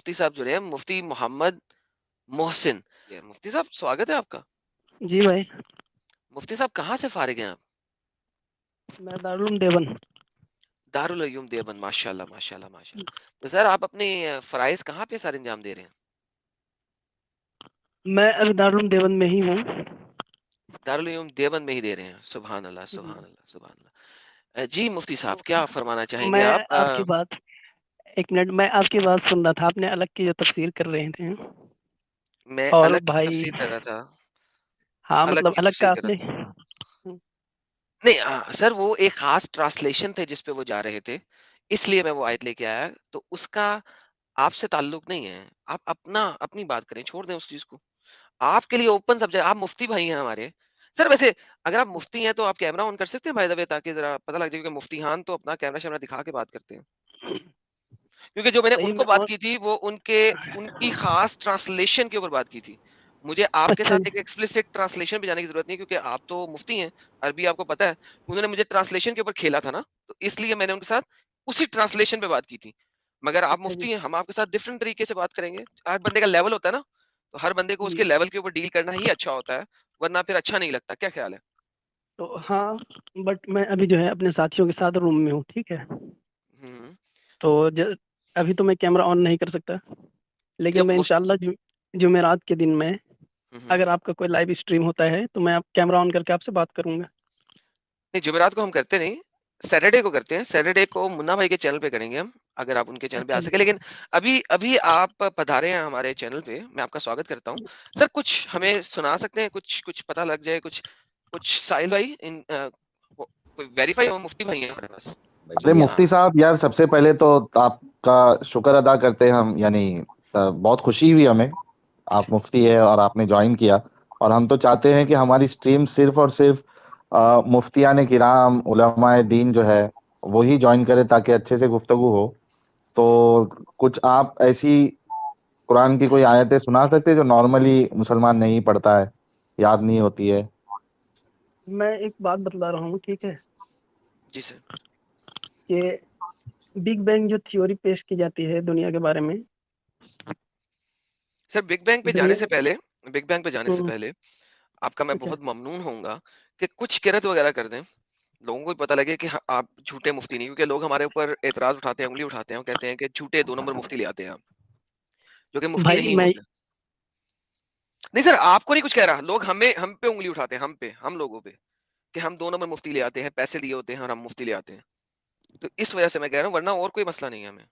مفتی صاحب جڑے ہیں، مفتی محمد محسن. مفتی صاحب سواگت ہے آپ کا. جی بھائی. مفتی صاحب کہاں سے فارغ ہیں آپ؟ میں دارالعلوم دیوبند. دارالعلوم دیوبند، ماشاء اللہ ماشاء اللہ ماشاء اللہ. تو سر آپ اپنی فرائض کہاں پہ سر انجام دے رہے ہیں؟ میں ابھی دارالعلوم دیوبند میں ہی ہوں. دارالعلوم دیوبند میں ہی دے رہے ہیں. سبحان اللہ سبحان اللہ سبحان اللہ. جی مفتی صاحب کیا فرمانا چاہیں گے میں آپ؟ آپ کی بات ایک منٹ میں آپ کی بات سن رہا تھا. آپ نے الگ کی جو تفسیر کر رہے تھے میں اور الگ کی بھائی تفسیر کر رہا تھا. ہاں الگ مطلب کی الگ کا تفسیر کر آپ رہا نے. تھا. نہیں سر وہ ایک خاص ٹرانسلیشن تھے جس پہ وہ جا رہے تھے، اس لیے میں وہ آیت لے کے آیا. تو اس کا آپ سے تعلق نہیں ہے. آپ اپنی بات کریں، چھوڑ دیں اس چیز کو. آپ کے لیے اوپن سبجیکٹ. آپ مفتی بھائی ہیں ہمارے. سر ویسے اگر آپ مفتی ہیں تو آپ کیمرہ آن کر سکتے ہیں بائی دا وے، تاکہ ذرا پتہ لگ جائے کہ مفتی ہان تو اپنا کیمرہ شیمرہ دکھا کے بات کرتے ہیں. کیونکہ جو میں نے صحیح ان کو میں بات کی تھی وہ ان کی خاص ٹرانسلیشن کے اوپر بات کی تھی. مجھے آپ کے اچھا ساتھ جی. ایک ایکسپلسٹ ٹرانسلیشن پہ جانے کی ضرورت نہیں، کیونکہ آپ تو مفتی ہیں، عربی آپ کو پتہ ہے. انہوں نے مجھے ٹرانسلیشن کے اوپر کھیلا تھا نا، تو اس لیے میں نے ان کے ساتھ اسی ٹرانسلیشن پہ بات کی تھی. مگر آپ اچھا جی. مفتی ہیں، ہم آپ کے ساتھ ڈفرنٹ طریقے سے بات کریں گے. ہر بندے کا لیول ہوتا ہے نا، تو ہر بندے کو اس جی کے لیول کے اوپر ڈیل کرنا ہی اچھا ہوتا ہے، ورنہ پھر اچھا نہیں لگتا. کیا خیال ہے؟ تو ہاں بٹ میں ابھی جو ہے اپنے ساتھیوں کے ساتھ روم میں ہوں. ٹھیک ہے. ہوں. تو ابھی تو میں کیمرہ آن نہیں کر سکتا، لیکن جب میں انشاءاللہ جمعرات کے دن میں ہوں. اگر آپ کا کوئی لائیو اسٹریم ہوتا ہے تو میں کیمرہ آن کر کے آپ سے بات کروں گا. نہیں جمعرات کو ہم کرتے نہیں، سیٹرڈے کو کرتے ہیں. سیٹرڈے کو منا بھائی کے چینل پہ کریں گے ہم، اگر آپ ان کے چینل پہ آ اچھا جی. سکے. لیکن ابھی آپ پدھارے ہیں ہمارے چینل پہ، میں آپ کا سواگت کرتا ہوں. سر کچھ ہمیں سنا سکتے ہیں، کچھ پتہ لگ جائے، کچھ ساحل بھائی ویریفائی ہو. مفتی بھائی ہیں ہمارے پاس. ارے مفتی صاحب یار، سب سے پہلے تو آپ کا شکر ادا کرتے ہیں ہم، یعنی بہت خوشی ہوئی ہمیں آپ مفتی ہے اور آپ نے جوائن کیا. اور ہم تو چاہتے ہیں کہ ہماری سٹریم صرف اور صرف مفتیان کرام علماء دین جو ہے وہی جوائن کرے تاکہ اچھے سے گفتگو ہو. تو کچھ آپ ایسی قرآن کی کوئی آیتیں سنا سکتے جو نارملی مسلمان نہیں پڑھتا ہے، یاد نہیں ہوتی ہے؟ میں ایک بات بتلا رہا ہوں. ٹھیک ہے. جی سر. کہ بگ بینگ جو تھیوری پیش کی جاتی ہے دنیا کے بارے میں، سر بگ بینگ پہ دنیا جانے سے پہلے آپ کا میں اچھا بہت ممنون ہوں گا کہ کچھ قرت وغیرہ کر دیں، لوگوں کو پتہ لگے کہ آپ جھوٹے مفتی نہیں. کیونکہ لوگ ہمارے اوپر اعتراض اٹھاتے ہیں، انگلی اٹھاتے ہیں، اور کہتے ہیں کہ جھوٹے 2 نمبر مفتی لے آتے ہیں آپ، جو کہ مفتی بھائی نہیں میں ہوتے. نہیں سر آپ کو نہیں کچھ کہہ رہا، لوگ ہم پہ انگلی اٹھاتے ہیں، ہم لوگوں پہ، کہ ہم 2 نمبر مفتی لے آتے ہیں، پیسے دیے ہوتے ہیں اور ہم مفتی لے آتے ہیں. تو اس وجہ سے میں کہہ رہا ہوں، ورنہ اور کوئی مسئلہ نہیں ہے ہمیں.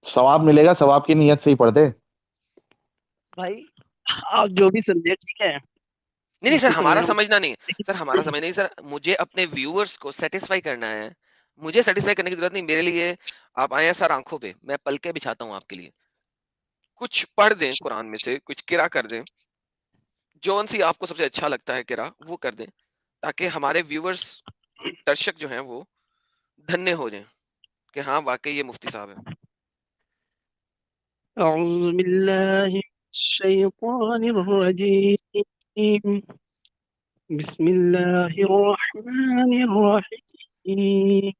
ثواب ملے گا، ثواب کی نیت سے ہی پڑھ دے. بھائی آپ جو بھی سمجھے ٹھیک ہے، نہیں سر مفتی ہمارا سمجھنا سمجھنا نہیں ہے. سر ہمارا سمجھ نہیں سر، مجھے اپنے ویورز کو سیٹسفائی کرنا ہے. مجھے سیٹسفائی کرنے کی ضرورت نہیں. میرے لیے آپ آئے ہیں سر آنکھوں پہ، میں پل کے بچھاتا ہوں آپ کے لیے. کچھ پڑھ دیں قرآن میں سے، کچھ قرا کر دیں، جون سی آپ کو سب سے اچھا لگتا ہے قرا وہ کر دیں، تاکہ ہمارے ویورز درشک جو ہیں وہ دھنیہ ہو جائیں کہ ہاں واقعی یہ مفتی صاحب ہیں. أعوذ بالله من الشيطان الرجيم. بسم الله الرحمن الرحيم.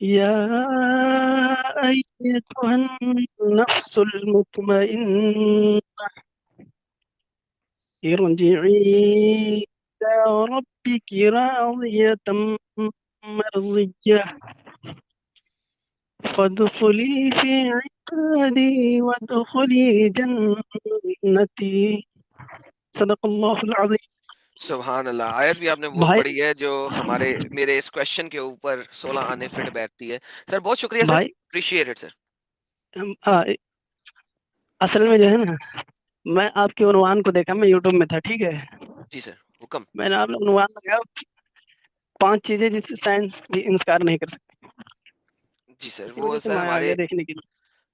يا أيتها النفس المطمئنة ارجعي إلى ربك راضية مرضية فادخلي في عبادي وادخلي جنتي. صدق اللہ العظیم. سبحان اللہ. آیت بھی آپ نے وہ بھائی پڑھی ہے جو میرے اس کوشچن کے اوپر 16 آنے فٹ بیٹھتی ہے. سر بہت شکریہ سر، بھائی اپریشیٹ اٹ سر. اصل میں جو ہے نا، میں آپ کے عنوان کو دیکھا، میں یوٹیوب میں تھا. ٹھیک ہے. جی سر حکم. میں نے آپ نے عنوان لگایا 5 چیزیں جس سے سائنس بھی انکار نہیں کر سکتی. جی سر اسی وہ وجہ سے سر میں آ ہمارے، گیا دیکھنے کے لیے.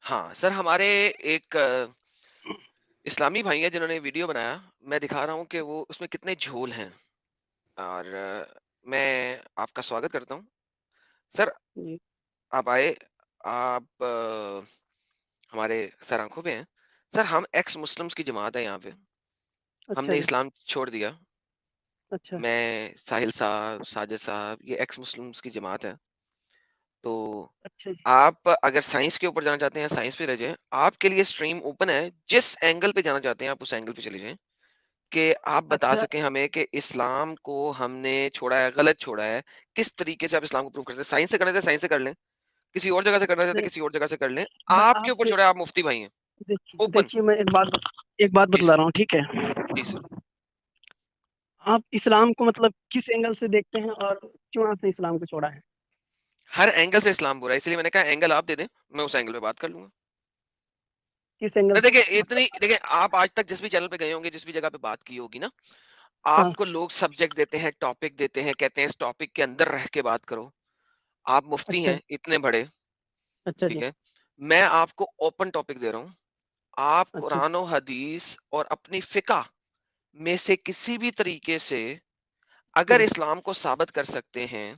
ہاں سر ہمارے ایک اسلامی بھائی ہیں جنہوں نے ویڈیو بنایا. میں دکھا رہا ہوں کہ وہ اس میں کتنے جھول ہیں، اور میں آپ کا سواگت کرتا ہوں. سر جی. آپ آئے، آپ ہمارے سر آنکھوں پہ ہیں. سر ہم ایکس مسلمس کی جماعت ہے یہاں پہ. ہم اچھا نے جی. اسلام چھوڑ دیا. اچھا. میں ساحل صاحب، ساجد صاحب، یہ ایکس مسلمس کی جماعت ہے. تو اچھا جی آپ اگر سائنس کے اوپر جانا چاہتے ہیں سائنس پہ رہ جائیں, آپ کے لیے اسٹریم اوپن ہے, جس اینگل پہ جانا چاہتے ہیں آپ اس اینگل پہ چلے جائیں, کہ آپ بتا اچھا سکیں ہمیں کہ اسلام کو ہم نے چھوڑا ہے, غلط چھوڑا ہے, کس طریقے سے آپ اسلام کو پروو کرتے ہیں. سائنس سے کرنا چاہتے ہیں سائنس سے کر لیں, کسی اور جگہ سے کرنا چاہتے ہیں کسی اور جگہ سے کر لیں, میں آپ کے آپ اوپر سے چھوڑا ہے, آپ مفتی بھائی ہیں. اوپن. دیکھیے میں ایک بات جی بتلا سر, رہا ہوں, ٹھیک ہے. جی سر. آپ اسلام کو مطلب کس اینگل سے دیکھتے ہیں اور کیوں آپ نے اسلام کو چھوڑا ہے؟ ہر اینگل سے اسلام برا ہے, اس لیے میں نے کہا اینگل آپ دے دیں, میں اس اینگل پہ بات کر لوں گا. کس اینگل سے دیکھیں آپ آج تک جس بھی چینل پہ گئے ہوں گے, جس بھی جگہ پہ بات کی ہوگی نا, ہاں آپ کو لوگ سبجیکٹ دیتے ہیں, ٹاپک دیتے ہیں, کہتے ہیں اس ٹاپک کے اندر رہ کے بات کرو. آپ مفتی اچھا ہیں اتنے بڑے, اچھا جی ٹھیک ہے, میں آپ کو اوپن ٹاپک دے رہا ہوں. آپ اچھا قرآن و حدیث اور اپنی فقہ میں سے کسی بھی طریقے سے اگر ہوں، اسلام کو ثابت کر سکتے ہیں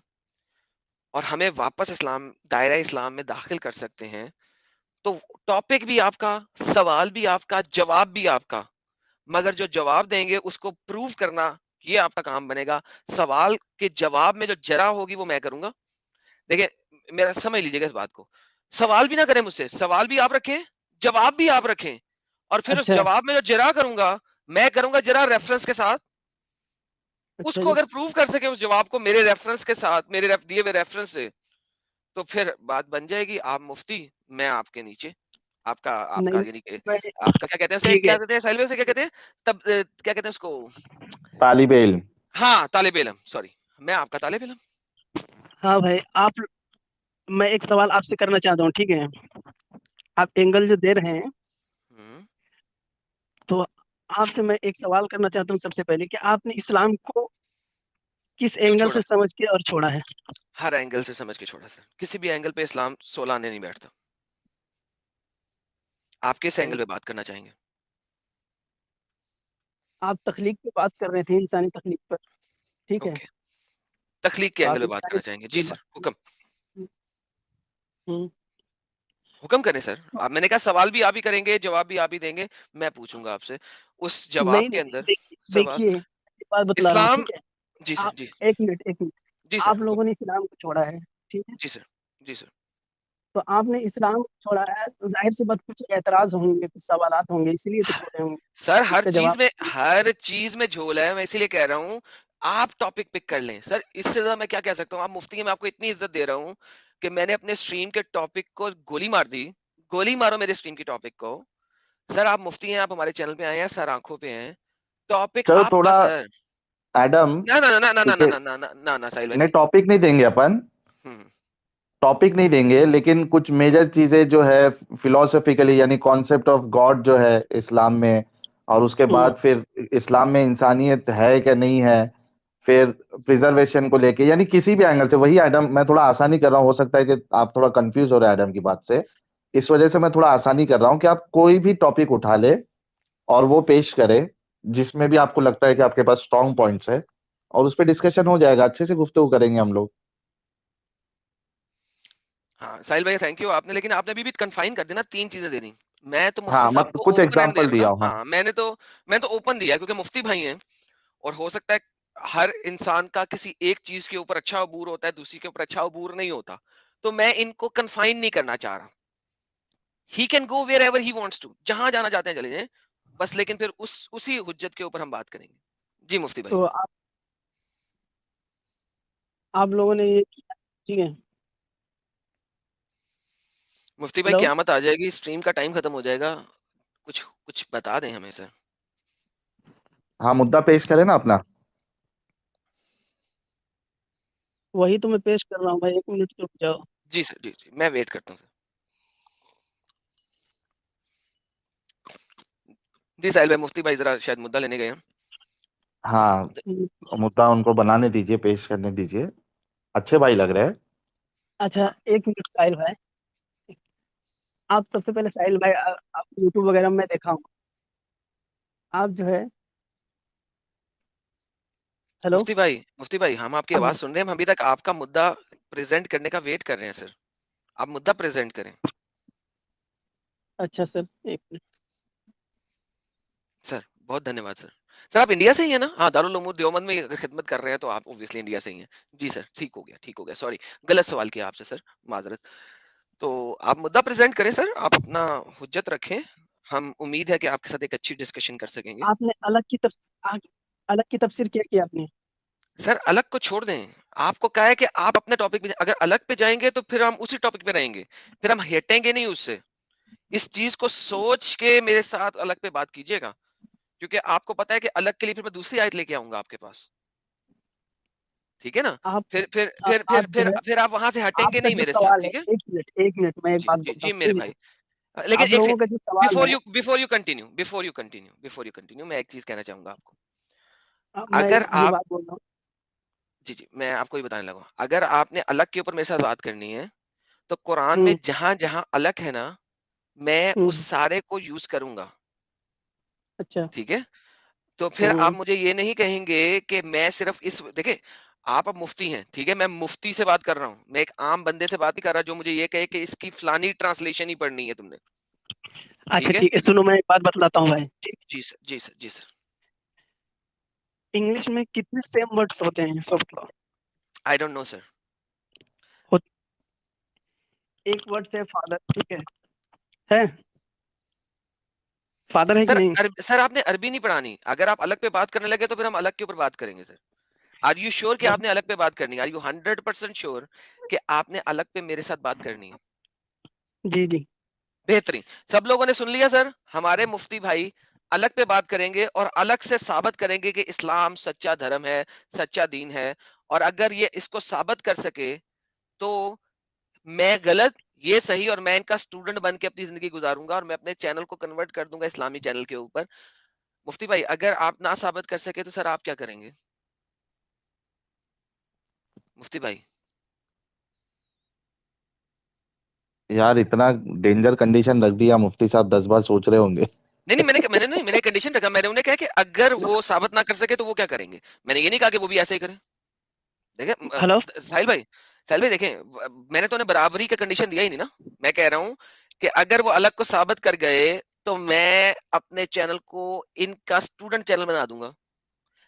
اور ہمیں واپس اسلام دائرہ اسلام میں داخل کر سکتے ہیں, تو ٹاپک بھی آپ کا, سوال بھی آپ کا, جواب بھی آپ کا, مگر جو جواب دیں گے اس کو پروف کرنا یہ آپ کا کام بنے گا. سوال کے جواب میں جو جرا ہوگی وہ میں کروں گا. دیکھیں میرا سمجھ لیجیے گا اس بات کو, سوال بھی نہ کریں مجھ سے, سوال بھی آپ رکھیں, جواب بھی آپ رکھیں, اور پھر اس اچھا جواب میں جو جرا کروں گا میں کروں گا جرا ریفرنس کے ساتھ. اس اچھا کو جی اگر پروف کر سکے اس جواب کو میرے ریفرنس کے ساتھ, میرے دیے ہوئے ریفرنس سے, تو پھر بات بن جائے گی. آپ مفتی, میں آپ کے نیچے, آپ کا نہیں یعنی کہ میں آپ کا کیا کہتے ہیں اسے, ٹھیک ہے کیا کہتے ہیں سیلوے سے, کیا کہتے ہیں تب, کیا کہتے ہیں اس کو, طالب علم. ہاں طالب علم, سوری, میں آپ کا طالب علم. ہاں بھائی آپ میں ایک سوال آپ سے کرنا چاہتا ہوں, ٹھیک ہے. آپ اینگل جو دے رہے ہیں ہوں. تو آپ سے میں ایک سوال کرنا چاہتا ہوں سب سے پہلے کہ آپ نے اسلام کو کس کیوں اینگل چھوڑا؟ سے سمجھ کے اور چھوڑا ہے؟ ہر اینگل سے سمجھ کے چھوڑا سر, کسی بھی اینگل پہ اسلام 16 آنے نہیں بیٹھتا. آپ کس اینگل پہ بات کرنا چاہیں گے؟ آپ تخلیق پہ بات کر رہے تھے, انسانی تخلیق پر, ٹھیک ہے. اوکے, تخلیق کے تو اینگل آپ پہ بات انسانی کرنا چاہیں گے, جی تخلیق سر, پہ حکم ہوں، حکم کریں سر. آپ, میں نے کہا سوال بھی آپ ہی کریں گے, جواب بھی آپ ہی دیں گے, میں پوچھوں گا آپ سے اس جواب نہیں کے نہیں اندر سوال. دیکھیے ایک بات بتلا رہا ہوں, اسلام, ٹھیک ہے. جی سر, آپ جی ایک منٹ جی سر, آپ حکم, لوگوں نے اسلام کو چھوڑا ہے, ٹھیک ہے. جی سر, جی سر. تو آپ نے اسلام کو چھوڑا ہے تو ظاہر سی بات کچھ اعتراض ہوں گے, کچھ سوالات ہوں گے, اسی لیے تو چھوڑے ہوں گے. سر اس کا جواب ہر چیز میں جھول ہے, میں اسی لیے کہہ رہا ہوں آپ ٹاپک پک کر لیں. سر اس سے زیادہ میں کیا کہہ سکتا ہوں, آپ مفتی ہیں, میں آپ کو اتنی عزت دے رہا ہوں کہ میں نے اپنے اسٹریم کے ٹاپک کو گولی مار دی. گولی مارو میرے اسٹریم کے ٹاپک کو. سر آپ مفتی ہیں, آپ ہمارے چینل پہ آئے ہیں, سر آنکھوں پہ ہیں, ٹاپک چلو آپ کا تھوڑا سر. ایڈم, نہ نہ نہ نہ نہ دیکھیے, نہ نہ نہ نہ نہ ساحل نہیں بھائی. ٹاپک نہیں دیں گے اپن, ہوں. ٹاپک نہیں دیں گے, لیکن کچھ میجر چیزیں جو ہے فلاسفیکلی, یعنی کانسیپٹ آف گاڈ جو ہے اسلام میں, اور اس کے بعد پھر اسلام میں انسانیت ہے کہ نہیں ہے, پھر پریزرویشن کو لے کے, یعنی کسی بھی اینگل سے. وہی ایڈم, میں تھوڑا آسانی کر رہا ہوں, ہو سکتا ہے کہ آپ تھوڑا کنفیوز ہو رہے ہیں ایڈم کی بات سے, اس وجہ سے میں تھوڑا آسانی کر رہا ہوں کہ آپ کوئی بھی ٹاپک اٹھا لے اور وہ پیش کرے جس میں بھی آپ کو لگتا ہے کہ آپ کے پاس اسٹرانگ پوائنٹس ہے, اور اس پہ ڈسکشن ہو جائے گا, اچھے سے گفتگو کریں گے ہم لوگ. ہاں ساحل بھائی تھینک یو, آپ نے, لیکن آپ نے ابھی بھی کنفائن کر دینا, 3 چیزیں دے دی. میں تو مفتی ہاں صاحب مت کو کچھ اوپن اینڈ دے ایگزامپل رہا ہوں دیا نا. ہوں. ہاں ہاں میں تو اوپن دیا کیونکہ مفتی بھائی ہیں, اور ہو سکتا ہے ہر انسان کا کسی ایک چیز کے اوپر اچھا عبور ہوتا ہے, دوسری کے اوپر اچھا عبور نہیں ہوتا, تو میں ان کو کنفائن نہیں کرنا چاہ رہا. He can go wherever he wants to, جہاں جانا چاہتے ہیں چلے جائیں بس, لیکن پھر اسی حجت کے اوپر ہم بات کریں گے. جی مفتی بھائی. تو آپ لوگوں نے یہ کیا, ٹھیک ہے. مفتی بھائی ہلو, قیامت آ جائے گی, اسٹریم کا ٹائم ختم ہو جائے گا, کچھ بتا دیں ہمیں سر. ہاں مدعا پیش کریں نا اپنا. وہی تو میں پیش کر رہا ہوں بھائی, 1 منٹ رک جاؤ. جی سر, جی جی, میں ویٹ کرتا ہوں سر. جی ساحل بھائی, مفتی بھائی ذرا شاید مدعا لینے گئے ہیں. ہاں ہم، مدعا ان کو بنانے دیجئے, پیش کرنے دیجئے, اچھے بھائی لگ رہے ہیں. اچھا ہاں 1 منٹ ساحل بھائی. آپ سب سے پہلے ساحل بھائی, آپ یوٹیوب وغیرہ میں دیکھا ہوں, آپ جو ہے, ہلو. مفتی بھائی ہم آپ کی آواز سن رہے ہیں, ہم ابھی تک آپ کا مدعا پریزنٹ کرنے کا ویٹ کر رہے ہیں سر. آپ مدعا پریزنٹ کریں. اچھا سر, 1 منٹ. سر بہت دھنیہ واد سر. सर आप इंडिया से ही है ना? हाँ, दारुल उलूम देवबंद में अगर खिदमत कर रहे हैं तो आप ऑब्वियसली इंडिया से ही हैं। जी सर, ठीक हो गया, सॉरी गलत सवाल किया आपसे सर, माज़रत। तो आप मुद्दा प्रेज़ेंट करें सर, आप अपना हुज्जत रखें। हम उम्मीद है कि आपके साथ एक अच्छी डिस्कशन कर सकेंगे। आपने अलग की तफसीर क्या की आपने? सर अलग को छोड़ दें, आपको क्या है कि आप अपने टॉपिक पे अगर अलग पे जाएँगे तो फिर हम उसी टॉपिक पे रहेंगे, फिर हम हटेंगे नहीं उससे। इस चीज़ को सोच के मेरे साथ अलग पे बात कीजिएगा, क्योंकि आपको पता है कि अलग के लिए फिर मैं दूसरी आयत लेके आऊँगा आपके पास। ठीक है ना? आप फिर फिर आ- फिर फिर आप जो फिर है, फिर आप वहाँ से हटेंगे आपका नहीं जो मेरे साथ, सवाल है, ठीक है? एक मिनट मैं एक जी, बात जी, बोलता जी हूँ, मेरे ठीक है? भाई। लेकिन आप एक लोगों सेकंड, का जो सवाल है, बिफोर यू कंटिन्यू मैं एक चीज़ कहना चाहूँगा आपको। मैं अगर जो आप बात बोल रहा हूँ, जी, जी, मैं आपको ये बताने लगा हूँ। अगर आपने अलग के ऊपर मेरे साथ बात करनी है, तो कुरान में हम्म, जहाँ-जहाँ अलग है ना, मैं उस हम्म, सारे को यूज़ करूँगा, अच्छा, ठीक है? तो फिर आप हम्म, मुझे ये नहीं कहेंगे कि मैं सिर्फ इस देखिए, आप अब मुफ्ती हैं, ठीक है? मैं मुफ्ती से बात कर रहा हूँ। मैं एक आम बंदे से बात नहीं कर रहा जो मुझे ये कहे कि इसकी फलानी ट्रांसलेशन ही पढ़नी है तुमने, अच्छा ठीक है? ठीक है, सुनो मैं एक बात बतलाता हूँ भाई, ठीक? जी सर, जी सर, जी सर। इंग्लिश में कितने सेम वर्ड्स होते हैं soft law? I don't know sir. एक वर्ड से फादर, ठीक है फादर है कि सर नहीं? सर आपने अरबी नहीं पढ़ानी। अगर आप अलग पे बात करने लगे तो फिर हम अलग के ऊपर बात करेंगे सर। आर यू श्योर कि बस आपने अलग पे बात करनी है? आर यू 100% श्योर कि आपने अलग पे मेरे साथ बात करनी है? जी जी। बेहतरीन। सब लोगों ने सुन लिया सर। हमारे मुफ्ती भाई अलग पे बात करेंगे और अलग से साबित करेंगे कि इस्लाम सच्चा धर्म है, सच्चा दीन है। और अगर ये इसको साबित कर सके तो मैं गलत, ये सही, और मैं इनका स्टूडेंट बन के अपनी जिंदगी गुजारूंगा और मैं अपने चैनल को कन्वर्ट कर दूंगा इस्लामी चैनल के ऊपर। मुफ्ती भाई अगर आप ना साबित कर सके तो सर आप क्या करेंगे? मुफ्ती भाई यार इतना डेंजर कंडीशन रख दिया, मुफ्ती साहब 10 बार सोच रहे होंगे। नहीं नहीं, मैंने कंडीशन रखा। मैंने उन्हें कहा कि अगर वो साबित ना कर सके तो वो क्या करेंगे। मैंने ये नहीं कहा कि वो भी ऐसे ही करें। देखें हेलो। साहिल भाई देखें, मैंने तो उन्हें बराबरी का कंडीशन दिया ही नहीं ना। मैं कह रहा हूं कि अगर वो अलग को साबित कर गए तो मैं अपने चैनल को इनका स्टूडेंट चैनल बना दूंगा।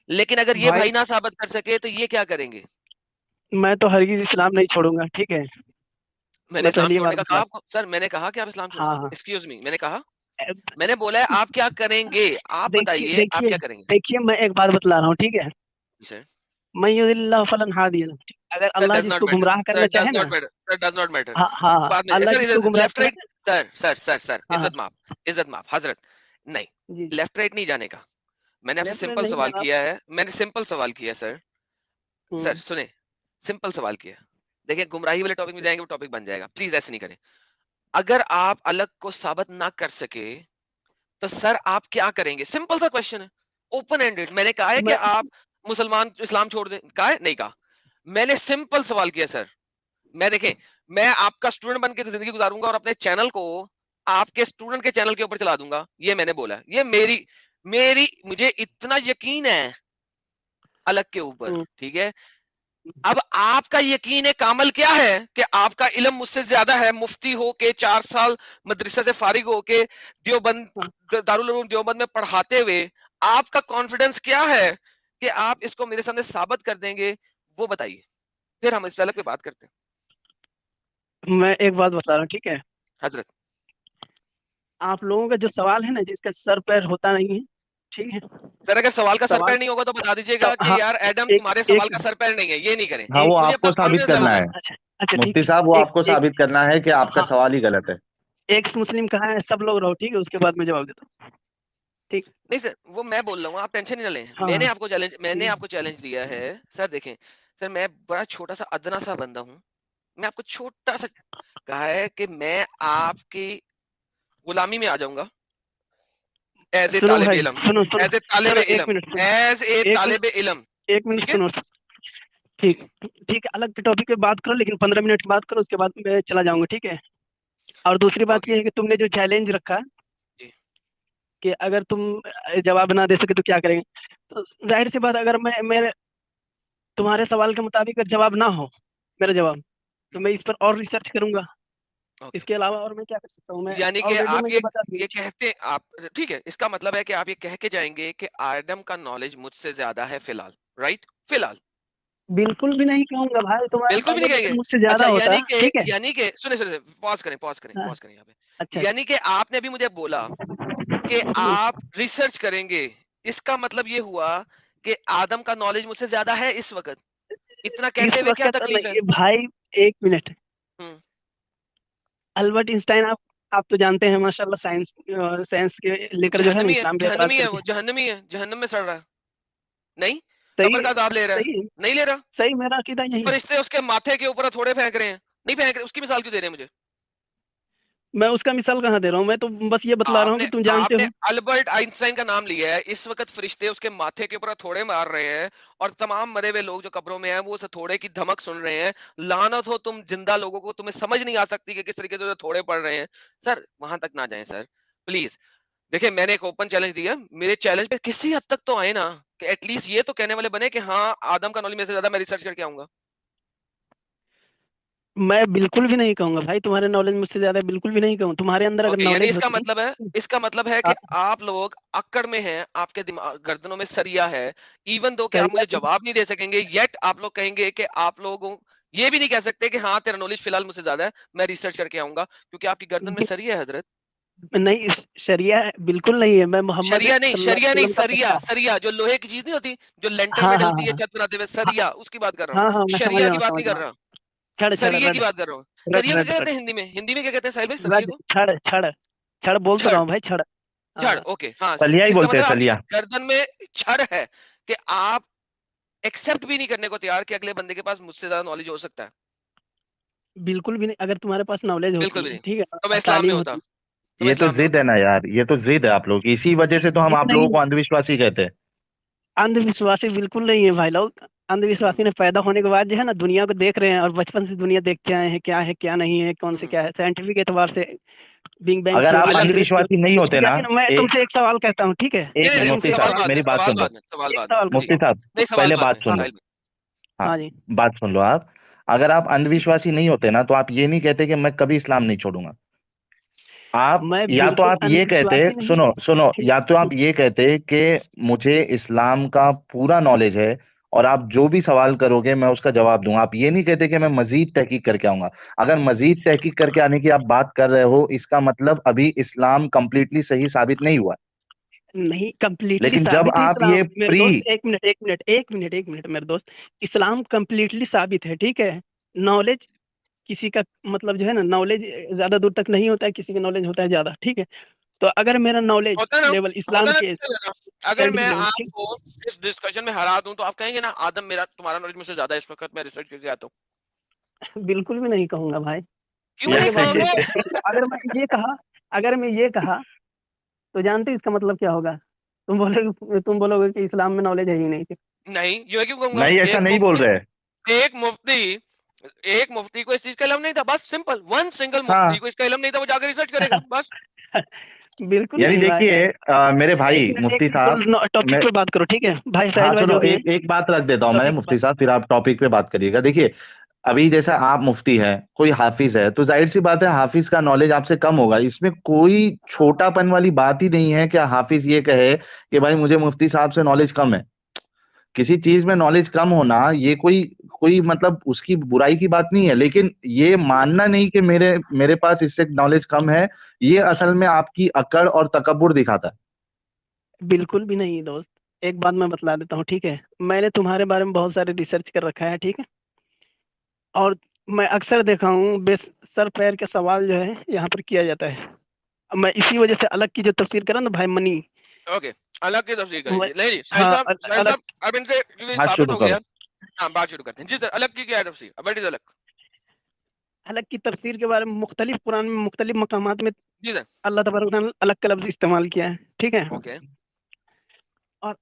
लेकिन अगर ये भाई भाई ना साबित कर सके तो ये क्या करेंगे? मैं तो हरगिज इस्लाम नहीं छोड़ूंगा, ठीक है? मैंने मैं इस्लाम पहली ये बात छोड़ने का कहा बतला, आपको सर? मैंने कहा कि आप इस्लाम छोड़ हाँ दें? हाँ। एक्सक्यूज मी, मैंने कहा? अब मैंने बोला है आप क्या करेंगे? आप देखिए बताइए आप देखिए क्या करेंगे? देखिए मैं एक बात बतला रहा हूँ, ठीक है? सर मैं युदिल्लाह फलन हादी, अगर सर अल्लाह डज नॉट जिसको मैटर, गुमराह सर करना डज चाहे ना, not matter, sir does not matter. हाँ हाँ हाँ, बाद में अल्लाह सर जिसको गुमराह लेफ्ट करना राइट, सर हाँ हाँ, इज्जत माफ, हजरत। नहीं, जी। लेफ्ट राइट नहीं जाने का। मैंने आपसे लेफ्ट में सिंपल नहीं सवाल जाना। किया है, मैंने सिंपल सवाल किया है सर। सर हम्म, सुने, सिंपल सवाल किया। देखिए गुमराही वाले टॉपिक में जाएंगे, वो टॉपिक बन जाएगा। प्लीज ऐसे नहीं करें। अगर आप अलग को साबित ना कर सके तो सर आप क्या करेंगे? सिंपल सा क्वेश्चन है, ओपन एंडेड। मैंने कहा है कि मैं आप मुसलमान इस्लाम छोड़ दें, कहा है? नहीं कहा। मैंने सिंपल सवाल किया सर। मैं देखें, मैं आपका स्टूडेंट बन के जिंदगी गुजारूंगा और अपने चैनल को आपके स्टूडेंट के चैनल के ऊपर चला दूंगा। ये मैंने बोला है। ये मेरी मेरी मुझे इतना यकीन है अलग के ऊपर, हम्म, ठीक है? अब आपका यकीन कामल क्या है कि आपका इल्म मुझसे ज्यादा है। मुफ्ती हो के 4 साल मदरसा से फारिग हो के हाँ, दारुल उलूम देवबंद में पढ़ाते हुए आपका कॉन्फिडेंस क्या है कि आप इसको मेरे सामने साबित कर देंगे? वो बताइए, फिर हम इस पे अलग पे बात करते हैं। मैं एक बात बता रहा हूँ, ठीक है? हजरत आप लोगों का जो सवाल है ना, जिसका सर पैर होता नहीं है, ठीक है? सर अगर सवाल का सर सवाल पैर नहीं होगा तो बता दीजिएगा कि हाँ, यार एडम एक तुम्हारे एक सवाल का सर पैर नहीं है, ये नहीं करें। हाँ, वो एक मुझे अपना आपको साबित कॉन्फिडेंस लेवल करना दें। है। अच्छा अच्छा, ठीक मुफ्ती है। साहब, वो एक आपको एक साबित करना है कि आपका हाँ, सवाल ही गलत है। एक्स मुस्लिम कहाँ है, सब लोग रहो, ठीक है? उसके बाद मैं जवाब देता हूँ, ठीक? नहीं सर, वो मैं बोल रहा हूँ, आप टेंशन ही ना लें। हाँ हाँ, मैंने ठीक आपको चैलेंज दिया है। सर देखें, सर मैं बड़ा छोटा सा अदना सा बंदा हूँ। मैं आपको छोटा सा कहा है कि मैं आपकी गुलामी में आ जाऊंगा है। एज ए सुनो तालिब भाई, इलम, सुनो सुनो एज ए तालिब सुनो, एक इलम, मिनट सुनो, एज ए एक मिनट, तालिब इलम। एक मिनट ठीक है सुनो। जी, ठीक, ठीक है, अलग के टॉपिक पे बात करो, लेकिन 15 मिनट की बात करो, उसके बाद मैं चला जाऊंगा, ठीक है? और दूसरी बात ओके ये है कि तुमने जो चैलेंज रखा जी। कि अगर तुम जवाब ना दे सके तो क्या करेंगे, तो जाहिर सी बात, अगर मैं मेरे तुम्हारे सवाल के मुताबिक अगर जवाब ना हो, मेरा जवाब, तो मैं इस पर और रिसर्च करूंगा, ओके, اس کے علاوہ اور میں کیا کر سکتا ہوں؟ میں یعنی کہ آلریڈی آپ میں یہ بتا دوں. یہ کہتے آپ ٹھیک ہے، اس کا مطلب ہے کہ آپ یہ کہہ کے جائیں گے کہ آدم کا نالج مجھ سے زیادہ ہے فی الحال، رائٹ؟ فی الحال بالکل بھی نہیں کہوں گا بھائی، تمہارا بالکل بھی نہیں نالج کہیں اگر گے. مجھ سے زیادہ اچھا ہوتا. ٹھیک ہے. یعنی کہ سنیں پاز کریں ہاں، یہاں پہ. اچھا یعنی کہ آپ نے بھی مجھے بولا کہ ہوں، آپ ریسرچ کریں گے، اس کا مطلب یہ ہوا کہ آدم کا نالج مجھ سے زیادہ ہے اس وقت. اتنا کہتے اس ہوئے کیا وقت تکلیف ہے؟ نہیں بھائی، ایک منٹ. ہوں. البرٹ انسٹائن، آپ تو جانتے ہیں ماشاء اللہ، سائنس کے لے کر جو ہے نا اسلام پہ اعتراض جہنمی ہے، کرتے وہ ہیں. جہنمی ہے، جہنم میں سڑ رہا ہے. نہیں، قبر صحیح کا عذاب لے رہا صحیح ہے، نہیں لے رہا. صحیح، میرا عقیدہ یہی ہے. فرشتے اس کے ماتھے کے اوپر تھوڑے پھینک رہے ہیں، نہیں پھینک رہے. اس کی مثال کیوں دے رہے ہیں مجھے؟ میں اس کا مثال کہاں دے رہا ہوں؟ میں تو بس یہ بتلا رہا ہوں کہ تم آپ جانتے نے ہو. البرٹ آئنسٹائن کا نام لیا ہے. اس وقت فرشتے اس کے ماتھے کے اوپر تھوڑے مار رہے ہیں، اور تمام مرے ہوئے لوگ جو قبروں میں ہیں وہ اس تھوڑے کی دھمک سن رہے ہیں. لعنت ہو تم زندہ لوگوں کو، تمہیں سمجھ نہیں آ سکتی کہ کس طریقے سے تھوڑے پڑ رہے ہیں. سر وہاں تک نہ جائیں سر پلیز. دیکھیں میں نے ایک اوپن چیلنج دیا، میرے چیلنج پہ کسی حد تک تو آئے نا، کہ ایٹ لیسٹ یہ تو کہنے والے بنے کہ ہاں آدم کا نالج میں سے زیادہ میں ریسرچ کر کے آؤں گا. میں بالکل بھی نہیں کہوں گا بھائی تمہارے نالج مجھ سے زیادہ، بالکل بھی نہیں کہوں. تمہارے اندر اگر اوکے، یعنی نالج اس کا ہوتی. مطلب ہے، اس کا مطلب ہے کہ آپ لوگ اکڑ میں ہیں، آپ کے گردنوں میں سریا ہے. ایون دو کہ آپ سریا مجھے جواب نہیں دے سکیں گے، یٹ آپ لوگ کہیں گے کہ آپ لوگوں یہ بھی نہیں کہہ سکتے کہ ہاں تیرا نالج فی الحال مجھ سے زیادہ ہے، میں ریسرچ کر کے آؤں گا، کیونکہ آپ کی گردن میں سریا ہے حضرت. نہیں، شریعہ بالکل نہیں ہے. میں محمد شریا نہیں، صلی اللہ شریا علیہ نہیں، وسلم کا سریا. پکا. سریا جو لوہے کی چیز نہیں ہوتی، جو لینٹر ہاں میں ہاں ڈلتی ہے ہاں چھت بناتے ہوئے، ہاں سریا اس کی بات کر رہا ہوں. ہاں ہاں، میں سمجھ شریا رہا کی ہوں بات سمجھ نہیں رہا کر ہوں. رہا. چھڑ چھڑ سریے کی رڈ بات کر رہا ہوں. رڈ سریے کو رڈ کیا رڈ کہتے ہیں ہندی میں؟ ہندی میں کیا کہتے ہیں ساحل بھائی سریے رڈ کو؟ چھڑ چھڑ چھڑ بول تو چھڑ. رہا ہوں بھائی، چھڑ. چھڑ، ہاں، اوکے ہاں. سلیا ہی اس کا بولتے ہیں، مطلب آپ کی سلیا. گردن میں چھڑ ہے کہ آپ ایکسپٹ بھی نہیں کرنے کو تیار کہ اگلے بندے کے پاس مجھ سے زیادہ نالج ہو سکتا ہے. بالکل بھی نہیں. اگر تمہارے پاس نالج بالکل ہوتی بھی ہے، نہیں. ٹھیک ہے، تو میں اور اسلام میں تعلیم ہوتا، ہوتی. تو میں یہ تو اسلام میں ضد ہوتا. ہے نا یار، یہ تو ضد ہے آپ لوگ کی. اسی وجہ سے تو ہم یہ آپ لوگوں نہیں، کو اندھ وشواسی کہتے ہیں. اندھ وشواسی بالکل نہیں ہے بھائی لوگ. اندھ وشواسی نے پیدا ہونے کے بعد جو ہے نا دنیا کو دیکھ رہے ہیں، اور بچپن سے دنیا دیکھتے آئے ہیں کیا ہے کیا نہیں ہے، کون سے کیا ہے، سائنٹیفک اعتبار سے بگ بینگ اگر آپ تھیوری الگ اندھ وغیرہ وشواسی نہیں ہوتے نا، میں تم ایک سے ایک سوال کہتا ہوں، ٹھیک ہے؟ ایک نہیں میں منٹ تم نہیں، سے مفتی ایک سوال سوال صاحب بعد میری میں، کرتا بات سوال سن لو. بعد میں، سوال ہوں، ایک بعد میں. سوال کرتا مفتی ہوں. صاحب نہیں سوال پہلے بعد بات میں، سن لو. ساحل میں. ہاں، ہاں جی. بات سن لو آپ. اگر آپ اندھ وشواسی نہیں ہوتے نا تو آپ یہ نہیں کہتے کہ میں کبھی اسلام نہیں چھوڑوں گا. آپ میں یا تو بالکل آپ اندھ یہ کہتے، وشواسی نہیں. سنو سنو، ٹھیک یا تو ٹھیک. آپ یہ کہتے کہ مجھے اسلام کا پورا نالج ہے، اور آپ جو بھی سوال کرو گے میں اس کا جواب دوں گا. آپ یہ نہیں کہتے کہ میں مزید تحقیق کر کے آؤں گا. اگر مزید تحقیق کر کے آنے کی آپ بات کر رہے ہو، اس کا مطلب ابھی اسلام کمپلیٹلی صحیح ثابت نہیں ہوا. نہیں، کمپلیٹلی لیکن جب ثابت ہے آپ اسلام یہ میرے پری دوست. ایک منٹ ایک منٹ ایک منٹ ایک منٹ میرے دوست. اسلام کمپلیٹلی ثابت ہے، ٹھیک ہے. نالج کسی کا مطلب جو ہے نا، نالج زیادہ دور تک نہیں ہوتا ہے، کسی کا نالج ہوتا ہے زیادہ، ٹھیک ہے. تو اگر میرا نالج ہوتا نا، لیول ہوتا اسلام نا. کے اگر سائنٹیفک میں لیول، آپ ٹھیک. کو اس ڈسکشن میں ہرا دوں تو آپ کہیں گے نا آدم میرا تمہارا نالج مجھ سے زیادہ ہے اس وقت، میں ریسرچ کر کے آتا ہوں. بالکل بھی نہیں کہوں گا بھائی. کیوں میں نہیں یہ بات کہو گے؟ اگر میں یہ کہا اگر میں یہ کہا تو جانتے اس کا مطلب کیا ہوگا؟ تم بولو گے کہ اسلام میں نالج ہے ہی نہیں. نہیں، یہ کیوں کہوں گا؟ نہیں، ایسا نہیں بول رہے. ایک مفتی کو اس چیز کا علم نہیں تھا، بس سمپل. ون سنگل ہاں، مفتی کو اس کا علم نہیں تھا، وہ جا کے ریسرچ کرے گا بس. بالکل یعنی نہیں بھائی. دیکھیے میرے ایک بھائی منٹ ایک مفتی منٹ صاحب، سنو، ٹاپک میں پہ بات کرو، ٹھیک ہے بھائی ہاں ساحل بھائی سنو، جو بھی ہیں ایک بات رکھ دیتا ہوں میں ٹاپک پہ مفتی صاحب، پھر آپ ٹاپک پہ بات کریے گا. دیکھیے ابھی جیسا آپ مفتی ہے، کوئی حافظ ہے، تو ظاہر سی بات ہے حافظ کا نالج آپ سے کم ہوگا. اس میں کوئی چھوٹا پن والی بات ہی نہیں ہے کہ حافظ یہ کہے کہ بھائی مجھے مفتی صاحب سے نالج کم ہے. کسی چیز میں نالج کم ہونا یہ کوئی مطلب اس کی برائی کی بات نہیں ہے، لیکن یہ ماننا نہیں کہ میرے پاس اس سے نالج کم ہے، یہ اصل میں آپ کی اکڑ اور تکبر دکھاتا ہے. بالکل بھی نہیں دوست. ایک بات میں بتلا دیتا ہوں، ٹھیک ہے. میں نے تمہارے بارے میں بہت سارے ریسرچ کر رکھا ہے، ٹھیک ہے. اور میں اکثر دیکھا ہوں سر پیر کا سوال جو ہے یہاں پر کیا جاتا ہے. میں اسی وجہ سے الگ کی جو تفسیر کرا نا بھائی منی، اوکے، الگ کی تفصیل کر لیجیے. نہیں ساحل ہاں صاحب، ساحل الگ صاحب اب ان سے کیونکہ بات ثابت شروع ہو کرو. گیا. ہاں بات شروع کرتے ہیں. جی سر، الگ کی کیا ہے تفصیل؟ وٹ از الگ؟ الگ کی تفسیر کے بارے میں مختلف قرآن میں مختلف مقامات میں جی سر. اللہ تبارک و تعالیٰ نے الگ کا لفظ استعمال کیا ہے، ٹھیک ہے. اوکے. اور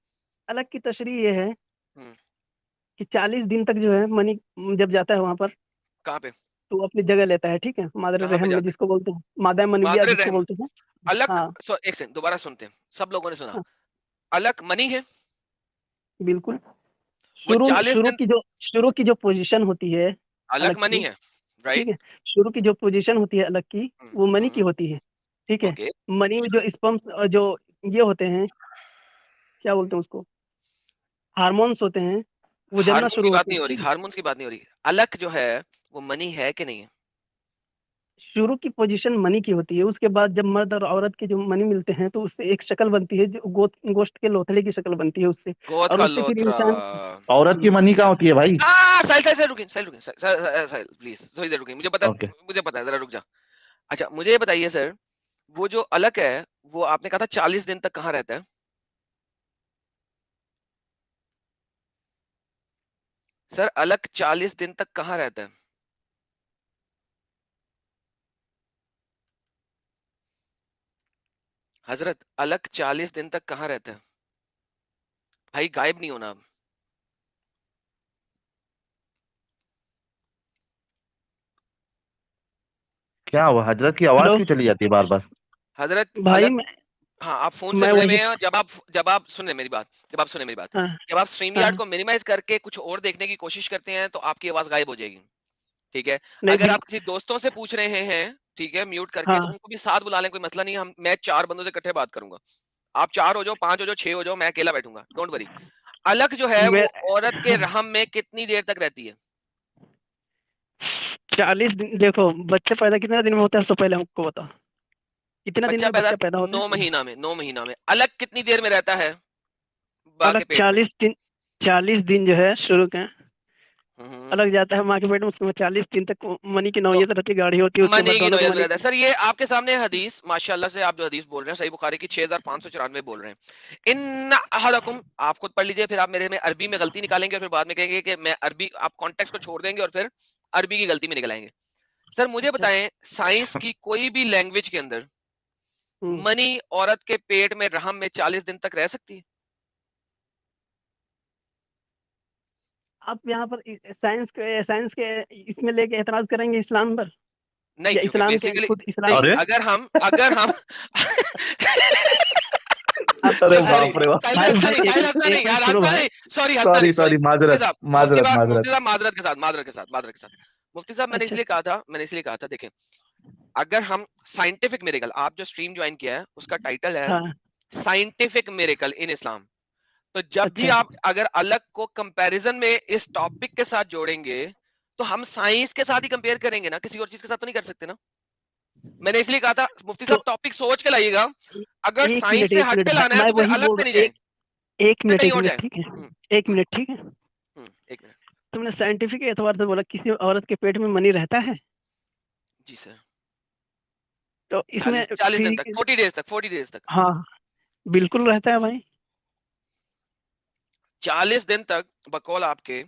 الگ کی تشریح یہ ہے ہوں. کہ 40 دن تک جو ہے منی جب جاتا ہے وہاں پر کہاں پہ؟ تو وہ اپنی جگہ لیتا ہے، ٹھیک ہے. مادر کہاں پہ رحم میں جاتا جس کو بولتے ہیں، مادہ ہے؟ منیہ مادر جس کو رحم. بولتے ہیں. الگ ہاں ایک سیکنڈ دوبارہ سنتے ہیں، سب لوگوں نے سنا. ہاں، الگ منی ہے، بالکل. وہ شروع 40 شروع دن کی جو شروع کی جو پوزیشن ہوتی ہے الگ الگ منی کی. ہے، राइट। ठीक है, शुरू की जो पोजीशन होती है अलग की वो मनी की होती है, ठीक है। ओके, मनी में जो स्पर्म्स जो ये होते हैं, क्या बोलते हैं उसको, हार्मोन्स होते हैं, वो जमना हार्मोन्स की शुरू बात होते नहीं हैं, हो रही, ठीक है। हार्मोन्स की बात नहीं हो रही। अलग जो है वो मनी है कि नहीं है? शुरू की पोजीशन मनी की होती है, उसके बाद जब मर्द और औरत के जो मनी मिलते हैं तो उससे एक शक्ल बनती है, जो गोश्त के लोथड़े की शक्ल बनती है उससे, गोद और का उससे फिर लोथरा। इंसान। औरत की मनी कहाँ होती है भाई? साहिल साहिल साहिल रुकिए, साहिल रुकिए, साहिल साहिल प्लीज थोड़ी देर रुकिए, ओके। मुझे पता है, जरा रुक जा। अच्छा मुझे ये बताइए सर, वो जो अलग है वो आपने कहा था 40 दिन तक कहाँ रहता है? सर अलग 40 दिन तक कहाँ रहता है? हजरत अलग 40 दिन तक कहाँ रहता है? भाई गायब नहीं होना अब। क्या हुआ? हजरत की आवाज हेलो क्यों चली जाती है बार बार? हजरत भाई, अलग। हाँ आप फोन से मैं जुड़े हुए वही। हैं, जब आप सुन रहे मेरी बात, हाँ जब आप स्ट्रीम यार्ड हाँ, को मिनिमाइज करके कुछ और देखने की कोशिश करते हैं तो आपकी आवाज गायब हो जाएगी, ठीक है। नहीं अगर आप बिल्कुल। किसी दोस्तों से पूछ रहे हैं, ठीक है, म्यूट करके, तो हाँ उनको भी साथ बुला लें, कोई मसला नहीं है। मैं 4 बंदों से इकट्ठे बात करूंगा, आप 4 हो जाओ, 5 हो जाओ, 6 हो जाओ, मैं अकेला बैठूंगा, डोंट वरी। अलग जो है मैं वो औरत के रहम में कितनी देर तक रहती है? 40 दिन, देखो बच्चे पैदा कितने दिन में होता है, सबसे पहले हमको बताओ, कितना दिन बच्चा में पैदा बच्चा पैदा होता 9 है? महीना में, 9 महीना में। अलग कितनी देर में रहता है माँ अलग के पेट में? 40 दिन, 40 दिन जो है शुरू के, हम्म, अलग जाता है माँ के पेट में, उसके बाद 40 दिन तक मनी की तो नौयत रहती है, गाढ़ी होती है, उसके बाद मनी की दोनों के नोयत में मनी। रहता है। सर ये आपके सामने हदीस, माशाल्लाह से आप जो हदीस बोल रहे हैं, सही बुखारी की 6594 बोल रहे हैं। इन अहदकुम, आप खुद पढ़ लीजिए, फिर आप मेरे में अरबी में गलती निकालेंगे और फिर बाद में कहेंगे कि मैं अरबी, आप कॉन्टेक्स्ट को छोड़ देंगे और फिर अरबी की गलती में निकल आएंगे। सर मुझे अच्छा। बताएं, साइंस की कोई भी लैंग्वेज के अंदर हम्म। मनी औरत के पेट में रहम में 40 दिन तक रह सकती है? आप यहाँ पर साइंस के इसमें लेके एतराज करेंगे इस्लाम पर, नहीं, या क्योंकि इस्लाम के बेसिकली खुद इस्लाम। नहीं, अरे अगर हम आप अरे सॉरी, बाप रे बाप। साहिल भाई हंसना भाई नहीं, एक साहिल मिनट, हंसना नहीं एक यार, मिनट सुनो हंसना भाई। नहीं, सॉरी हंसना सॉरी नहीं, सॉरी, सॉरी। मुफ्ती माजरत साहब, माजरत माजरत। मुफ्ती साहब माजरत के साथ मुफ्ती साहब, अच्छा मैंने इसलिए कहा था, देखें, अगर हम साइंटिफिक मिरेकल, आप जो स्ट्रीम ज्वाइन किया है उसका टाइटल है हाँ। साइंटिफिक मिरेकल इन इस्लाम, तो जब भी अच्छा आप अगर अलग को कंपैरिजन में इस टॉपिक के साथ जोड़ेंगे तो हम साइंस के साथ ही कंपेयर करेंगे ना, किसी और चीज के साथ तो नहीं कर सकते ना। मैंने इसलिए कहा था मुफ्ती तो साहब टॉपिक सोच के लाइएगा, अगर साइंस से एक हट मिनट के भाई, लाना है मैं तो फिर वही अलग बोल पे रहा नहीं हूँ। जाए, फिर कहीं एक और मिनट, जाए। ठीक है, एक हम्म, मिनट, ठीक है। एक मिनट। तुमने साइंटिफिक एतबार से बोला किसी औरत के पेट में मनी रहता है, जी सर, तो इसमें 40 दिन तक, फिर 40 डेज तक, हाँ बिल्कुल रहता है भाई। 40 दिन तक बकौल आपके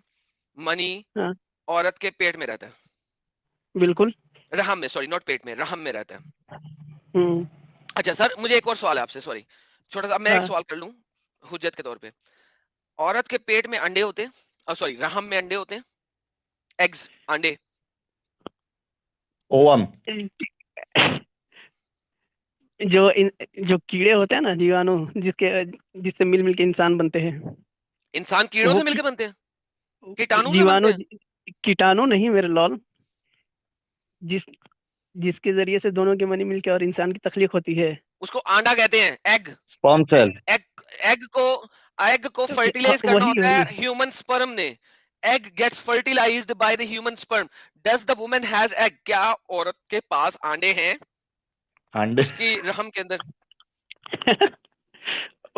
मनी हाँ औरत के पेट में रहता है, बिल्कुल। रहम में, सॉरी नॉट पेट में, रहम में रहता है। हम्म। अच्छा सर मुझे एक और सवाल है आपसे, सॉरी, छोटा सा मैं एक हाँ सवाल कर लूं हुज्जत के तौर पे। औरत के पेट में अंडे होते हैं, सॉरी रहम में अंडे होते हैं, एग्स, अंडे। ओवम। जो कीड़े होते हैं ना, जीवाणु, जिससे मिल मिल के इंसान बनते हैं, इंसान कीड़ों वो से मिलकर बनते हैं, कीटाणु से बनते जीवाणु, हैं? कीटाणु नहीं मेरे लॉल, जिस जिसके जरिए से दोनों की मनी मिलके और इंसान की तख्लीक होती है। उसको आंडा कहते हैं, egg. Sperm cell. Egg egg को तो फर्टिलाइज करना वही होता वही। है ह्यूमन स्पर्म ने। Egg gets fertilized by the human sperm. Does the woman has egg? क्या औरत के पास आंडे हैं अंडे। उसकी रहम के अंदर?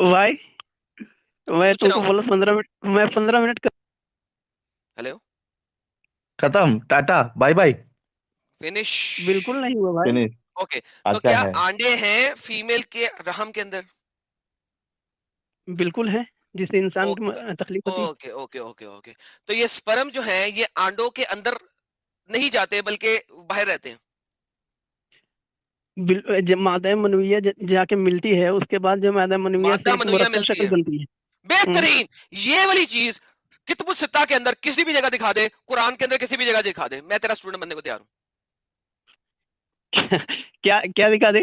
भाई मैं पूछ रहा तुमको हूँ। बोला 15 मिनट, मैं 15 मिनट का। हेलो, खत्म, टाटा, बाय बाय। फिनिश। बिल्कुल नहीं हुआ भाई। फिनिश। ओके, तो अच्छा क्या है। आंडे हैं फीमेल के रहम के अंदर? बिल्कुल है, जिससे इंसान की ओके तख्लीक होती है। Okay okay okay okay. तो ये स्पर्म जो है ये आंडों के अंदर नहीं जाते बल्कि बाहर रहते हैं? जब मादा मनविया जाके मिलती है, उसके बाद जो मादा मनविया से मादा एक मनोइया मुरक्कब मिलती शक्ल है, बनती है। हम्म। बेहतरीन। ये वाली चीज कितबुस सित्ता के अंदर किसी भी जगह दिखा दे, कुरान के अंदर किसी भी जगह दिखा दे, मैं तेरा स्टूडेंट बनने को तैयार हूं। क्या क्या दिखा दे?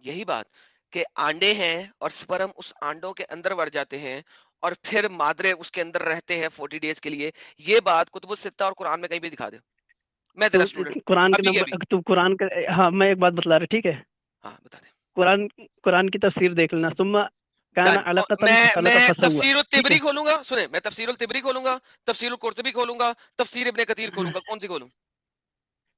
यही बात कि आंडे हैं और स्पर्म उस आंडों के अंदर बढ़ जाते हैं और फिर मादरे उसके अंदर रहते हैं 40 डेज के लिए। ये बात कुतुबुस सित्ता और कुरान में कहीं भी दिखा दे। मैं तेरा स्टूडेंट कुरान के अभी के नंबर अभी। तू कुरान का, हाँ मैं एक बात बतला रहा, ठीक है, हाँ बता दे। कुरान कुरान की तफसीर देख लेना, सुम्मा काना डन। अलकतन मैं फखलक फसव्वा, तफसीरुल ठीक तिबरी है, खोलूंगा, सुने, मैं तफसीरुल तिबरी खोलूंगा, तफसीरुल कुर्तुबी खोलूंगा, तफसीर इब्ने कतीर खोलूंगा, कौन सी खोलूं?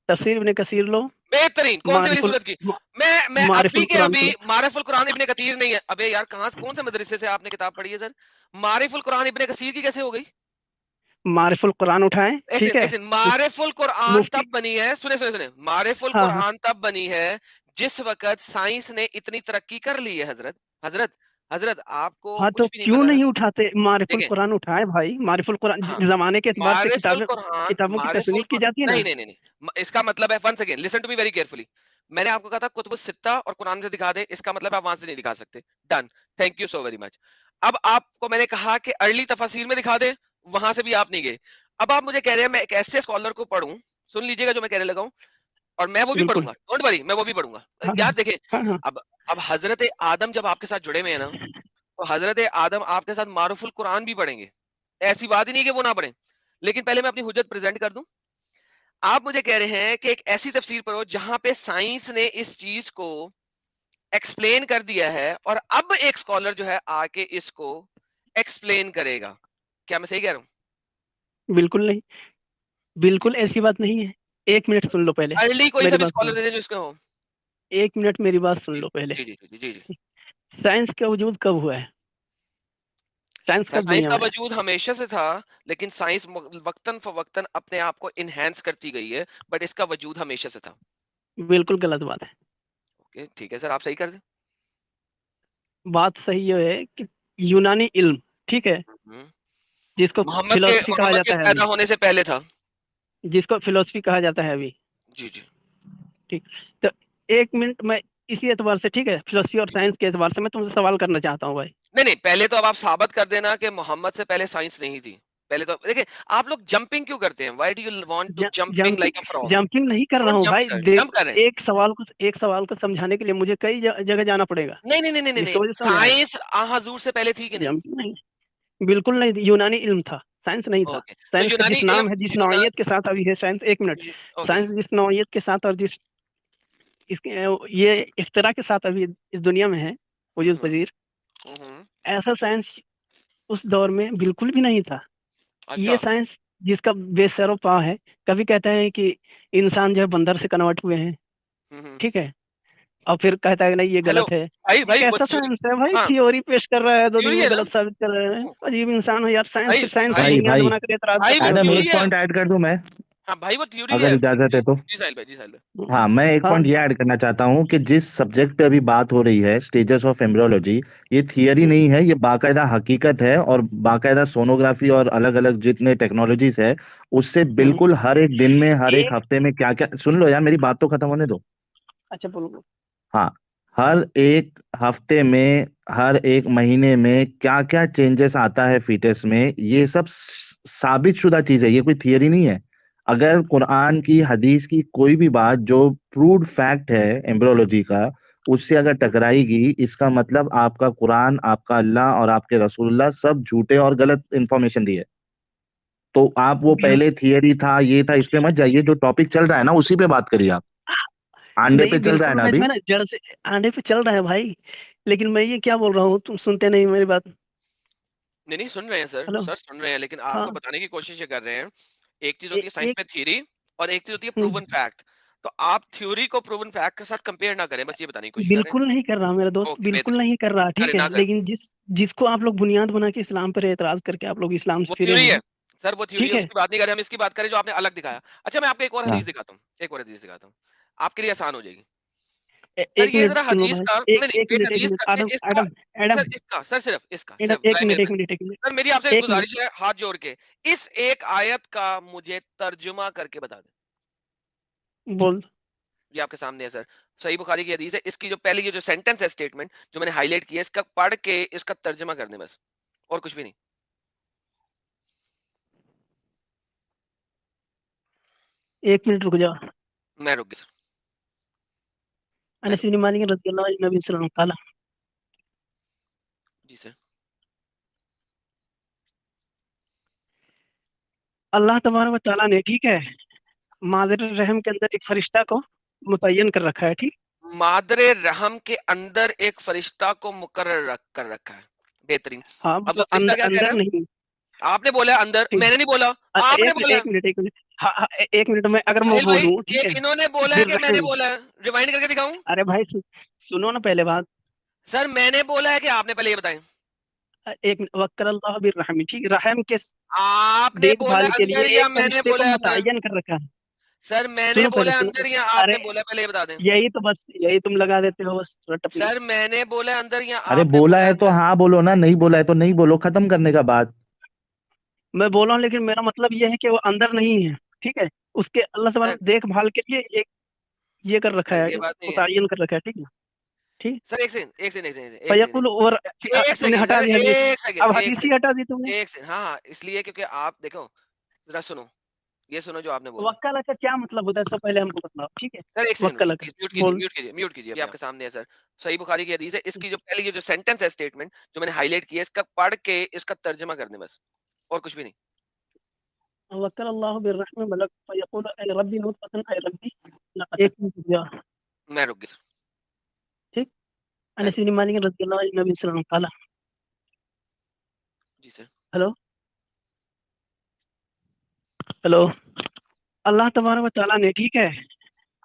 तफसीर इब्ने कसीर लो, बेहतरीन, कौन सी वाली मारिफुल सूरत की? मैं अभी मारिफुल के कुरान अभी को लो, मारिफुल कुरान इब्ने कतीर नहीं है। अबे यार कहां कौन से मदरसे से आपने किताब पढ़ी है सर? मारिफुल कुरान इब्ने कसीर की कैसे हो गई? मारिफुल कुरान उठाएं, ऐसे ठीक है, ऐसे मारिफुल कुरान मुफ्ती, तब बनी है, सुने सुने सुने, मारिफुल हाँ हाँ कुरान तब बनी है जिस वक्त साइंस ने इतनी तरक्की कर ली है हजरत। हजरत हजरत आपको हाँ, तो कुछ भी नहीं क्यों पता है। नहीं उठाते मारिफुल देखें, कुरान उठाए भाई, मारिफुल कुरान हाँ, जमाने के एतबार से मारिफुल किताबें, कुरान, किताबों की मारिफुल तसनीफ की जाती है ना। नहीं नहीं नहीं नहीं, इसका मतलब है, one second listen to me very carefully. मैंने आपको कहा था कुतुब सित्ता और कुरान से दिखा दे, इसका मतलब आप वहां से नहीं दिखा सकते। Done, thank you so very much. अब आपको मैंने कहा कि अर्ली तफसीर में दिखा दे, वहां से भी आप नहीं गए। अब आप मुझे कह रहे हैं मैं एक ऐसे स्कॉलर को पढ़ूं, सुन लीजिएगा जो मैं कहने लगा हूं, और मैं वो भी बिल्कुल, पढ़ूंगा, डोंट वरी, मैं वो भी पढ़ूंगा। हाँ यार देखें, हाँ हाँ, अब हजरत आदम जब आपके साथ जुड़े हुए हैं ना, तो हजरत आदम आपके साथ मारूफुल कुरान भी पढ़ेंगे। ऐसी बात ही नहीं कि वो ना पढ़ें, लेकिन पहले मैं अपनी हुज्जत प्रेजेंट कर दूं। आप मुझे कह रहे हैं कि एक ऐसी तफसीर पढ़ो जहां पे साइंस ने इस चीज को एक्सप्लेन कर दिया है, और अब एक स्कॉलर जो है आके इसको एक्सप्लेन करेगा। क्या मैं सही कह रहा हूँ? बिल्कुल नहीं, जी बिल्कुल बताइए। ऐसी बात नहीं है। एक मिनट सुन लो पहले, अर्ली कोई सा मेरी भी बात स्कॉलर सुनो, दे दें जो इसका हो। एक मिनट मेरी बात सुन जी लो पहले। जी जी जी जी जी। साइंस का वजूद कब हुआ है? साइंस सर कब साइंस दुनिया का में आया? वजूद हमेशा से था, लेकिन साइंस वक्तन फवक्तन अपने आप को इनहेंस करती गई है, बट इसका वजूद हमेशा से था। बिल्कुल गलत बात है। ओके ठीक है सर, आप सही कर दें। बात सही ये है कि यूनानी इल्म, ठीक है, हम्म। जिसको फिलोसफी कहा मोहम्मद के जाता है पैदा अभी, होने से पहले था। जिसको फिलोसफी कहा जाता है अभी, जी जी ठीक, तो एक मिनट मैं इसी एतबार से, ठीक है, फिलोसफी और जी जी। साइंस के एतबार से मैं तुमसे सवाल करना चाहता हूँ भाई। नहीं नहीं, पहले तो अब आप साबित कर देना कि मोहम्मद से पहले साइंस नहीं थी। पहले तो देखिए, आप लोग जंपिंग क्यों करते हैं? Why do you want to jumping jumping, like a frog? Jumping नहीं कर रहा डोंट हूँ जंप भाई, सर, देख, जंप कर रहे हैं। एक सवाल को समझाने के लिए मुझे कई जगह जाना पड़ेगा, नहीं नहीं नहीं नहीं नहीं, जिसकी वजह से हमें आएगा। साइंस हजूर से पहले थी कि नहीं? जंपिंग नहीं, बिल्कुल नहीं, यूनानी इल्म था, साइंस नहीं था। ओके, तो साइंस का यूनानी जिस इल्म, नाम है, जिस यूनान नौइयत के साथ अभी है साइंस, एक मिनट, ओके। साइंस जिस नौइयत के साथ और जिस इसके ये इख्तिरा के साथ अभी इस दुनिया में है, वजूद हम्म पजीर, हम्म। ऐसा साइंस उस दौर में बिल्कुल भी नहीं था। ये अच्छा। साइंस जिसका बेसरो पाव है, कभी कहते हैं कि इंसान जो है बंदर से कन्वर्ट हुए हैं, हम्म। ठीक है, और फिर कहता है कि नहीं ये हेलो गलत है। भाई, ये भाई वो कैसा थ्योरी, साइंस है भाई, हाँ थ्योरी पेश कर रहा है, 2 दिन थ्योरी में है ना। गलत साबित कर रहे हैं, अजीब इंसान हो यार, साइंस भाई फिर साइंस को भाई भाई बुनियाद भाई बनाकर एतराज भाई करते वो हैं, एडम, क्यों? थ्योरी एक है। पॉइंट ऐड कर दूं मैं, हाँ भाई वो थ्योरी अगर है। इजाजत है तो। जी साहिल भाई, जी साहिल भाई। हाँ, मैं एक हाँ पॉइंट ये ऐड करना चाहता हूँ कि जिस सब्जेक्ट पे अभी बात हो रही है, स्टेजेस ऑफ एम्ब्रियोलॉजी, ये थियरी नहीं है, ये बाकायदा हकीकत है, और बाकायदा सोनोग्राफी और अलग अलग जितने टेक्नोलॉजीज है, उससे हम्म, बिल्कुल हर एक दिन में, हर एक एक, हफ्ते में क्या क्या, सुन लो यार, मेरी बात तो खत्म होने दो। अच्छा बोलो। हाँ, हर एक हफ्ते में, हर एक महीने में क्या क्या चेंजेस आता है फीटस में, ये सब साबित शुदा चीज है, ये कोई थियरी नहीं है। अगर कुरान की, हदीस की कोई भी बात जो प्रूव्ड फैक्ट है एम्ब्रियोलॉजी का, उससे अगर टकराएगी, इसका मतलब आपका कुरान, आपका अल्लाह और आपके रसूलुल्लाह सब झूठे और गलत इंफॉर्मेशन दिए। तो आप वो बिल पहले थियरी था, ये था, इस पे मत जाइए, जो टॉपिक चल रहा है ना उसी पे बात करिए आप। अंडे नहीं पे चल रहा है बिल्कुल, ना मैं जो अभी। है ना जड़ से आने पे चल रहा है भाई, लेकिन मैं ये क्या बोल रहा हूँ, तुम सुनते नहीं मेरी बात। नहीं नहीं, सुन रहे हैं सर, हेलो, सर सुन रहे हैं, लेकिन आपको हाँ, बताने की कोशिश ये कर रहे हैं। एक चीज होती है साइंस एक, में थ्योरी, और एक चीज होती है हम्म, प्रूवन फैक्ट। तो आप थ्योरी को प्रूवन फैक्ट के साथ कंपेयर ना करें, बस ये बताने की कोशिश कर रहे बिल्कुल नहीं कर रहा मेरा हैं। दोस्त, ओके बिल्कुल बेहतरीन। नहीं कर रहा, ठीक करे है, ना करे, लेकिन जिसको आप लोग बुनियाद बना के इस्लाम पर एतराज करके आप लोग इस्लाम से वो फिरे थ्योरी है। हैं, सर वो थ्योरी ठीक है, है, उसकी बात नहीं कर रहे हम, इसकी बात करें जो आपने अलग दिखाया। अच्छा मैं आपको एक और हदीस हाँ, दिखाता हूँ, एक और हदीस दिखाता हूँ, आपके लिए आसान हो जाएगी। सर एक ये मिनट जरा सुनो हदीस भाई, का, नहीं नहीं, एक एक हदीस मिनट, का, एडम इसका, एडम एडम सर इसका, सर सिर्फ इसका, एडम, सिर्फ राय मेरे पे। एक मिनट, सर मेरी आपसे एक मिनट, गुजारिश है हाथ जोड़ के, इस एक आयत का मुझे तर्जुमा करके बता दें। बोल। ये आपके सामने है सर, सही बुखारी की हदीस है, इसकी जो पहली ये जो सेंटेंस है, स्टेटमेंट जो मैंने हाईलाइट किया है, इसका पढ़ के इसका तर्जुमा कर दें बस, और कुछ भी नहीं। एक मिनट रुक जाओ। मैं रुक गया सर, मैं अनस रुक बिन मालिक रज़ियल्लाहु अन्हु नबी सल्लल्लाहु अलैहि वसल्लम, जी सर। अल्लाह तबारक व तआला ने, ठीक है, मादर रहम के अंदर एक फरिश्ता को मुतय्यन कर रखा है, ठीक? मादरे रहम के अंदर एक फरिश्ता को मुकर्रर कर रखा है। बेहतरीन। हाँ, अब वो मतलब फरिश्ता क्या कह अंदर रहा है? नहीं, आपने बोला अंदर, ठीक। मैंने नहीं बोला, आपने बोला। एक मिनट, एक मिनट। हाँ, हाँ, एक मिनट में अगर मैं साहिल भाई, बोलूँ, ठीक ये है? इन्होंने बोला है कि मैंने बिर्रहम। बोला है? रिवाइंड करके दिखाऊं? अरे भाई सुनो ना पहले बात। सर मैंने बोला है कि आपने? पहले ये बताएं। एक मिनट, वक्करल्लाह बिर्रहमी, ठीक? रहम के आपने बोला देखभाल के अंदर लिए या एक मैंने फरिश्ते को बोला अंदर? मुतय्यन कर रखा है। सर मैंने सुनो पहले, बोला सुनो। अंदर या अरे आपने बोला? पहले ये बता दें। यही तुम लगा देते हो बस रटपनी। सर मैंने बोला अंदर या अरे आपने बोला बोला है तो अंदर? हाँ बोलो ना, नहीं बोला है तो नहीं बोलो, खत्म करने का बात। मैं बोल रहा हूँ, लेकिन मेरा मतलब ये है कि वो अंदर नहीं है, ठीक है? उसके अल्लाह सर, तबारक देखभाल के लिए एक ये कर रखा सर है, ये बात नहीं है। मुतय्यन कर रखा है, ठीक है? ठीक। सर एक सेकंड, एक सेकंड, एक सेकंड, एक फयकुल, सेकंड, और एक तुमने सेकंड, हटा सर दी हदीस। एक सेकंड, अब एक हदीस ही सेकंड, हटा दी तुमने। एक सेकंड। हाँ हाँ, इसलिए क्योंकि आप देखो, जरा सुनो, ये सुनो जो आपने बोला। वक्कला का क्या मतलब होता है, सब पहले हमको बताओ, ठीक है? सर एक सेकंड वक्कला का प्लीज, म्यूट कीजिए, बोल। म्यूट कीजिए, म्यूट कीजिए। अभी आपके सामने है सर, सही बुखारी की हदीस है। इसकी जो पहली ये जो सेंटेंस है, स्टेटमेंट जो मैंने हाईलाइट किया है, इसका पढ़ के इसका तर्जमा कर दें बस, और कुछ भी नहीं। वक्कलल्लाहु बिर्रहम मलक फयकुल ऐ रब्बी नुतफतन ऐ रब्बी एक मिनट दिया, मैं रुक गया सर, ठीक? मैं अनस रुक बिन मालिक रज़ियल्लाहु अन्हु नबी सल्लल्लाहु अलैहि वसल्लम काला। जी सर। Hello, hello. अल्लाह तबारक व तआला ने, ठीक है,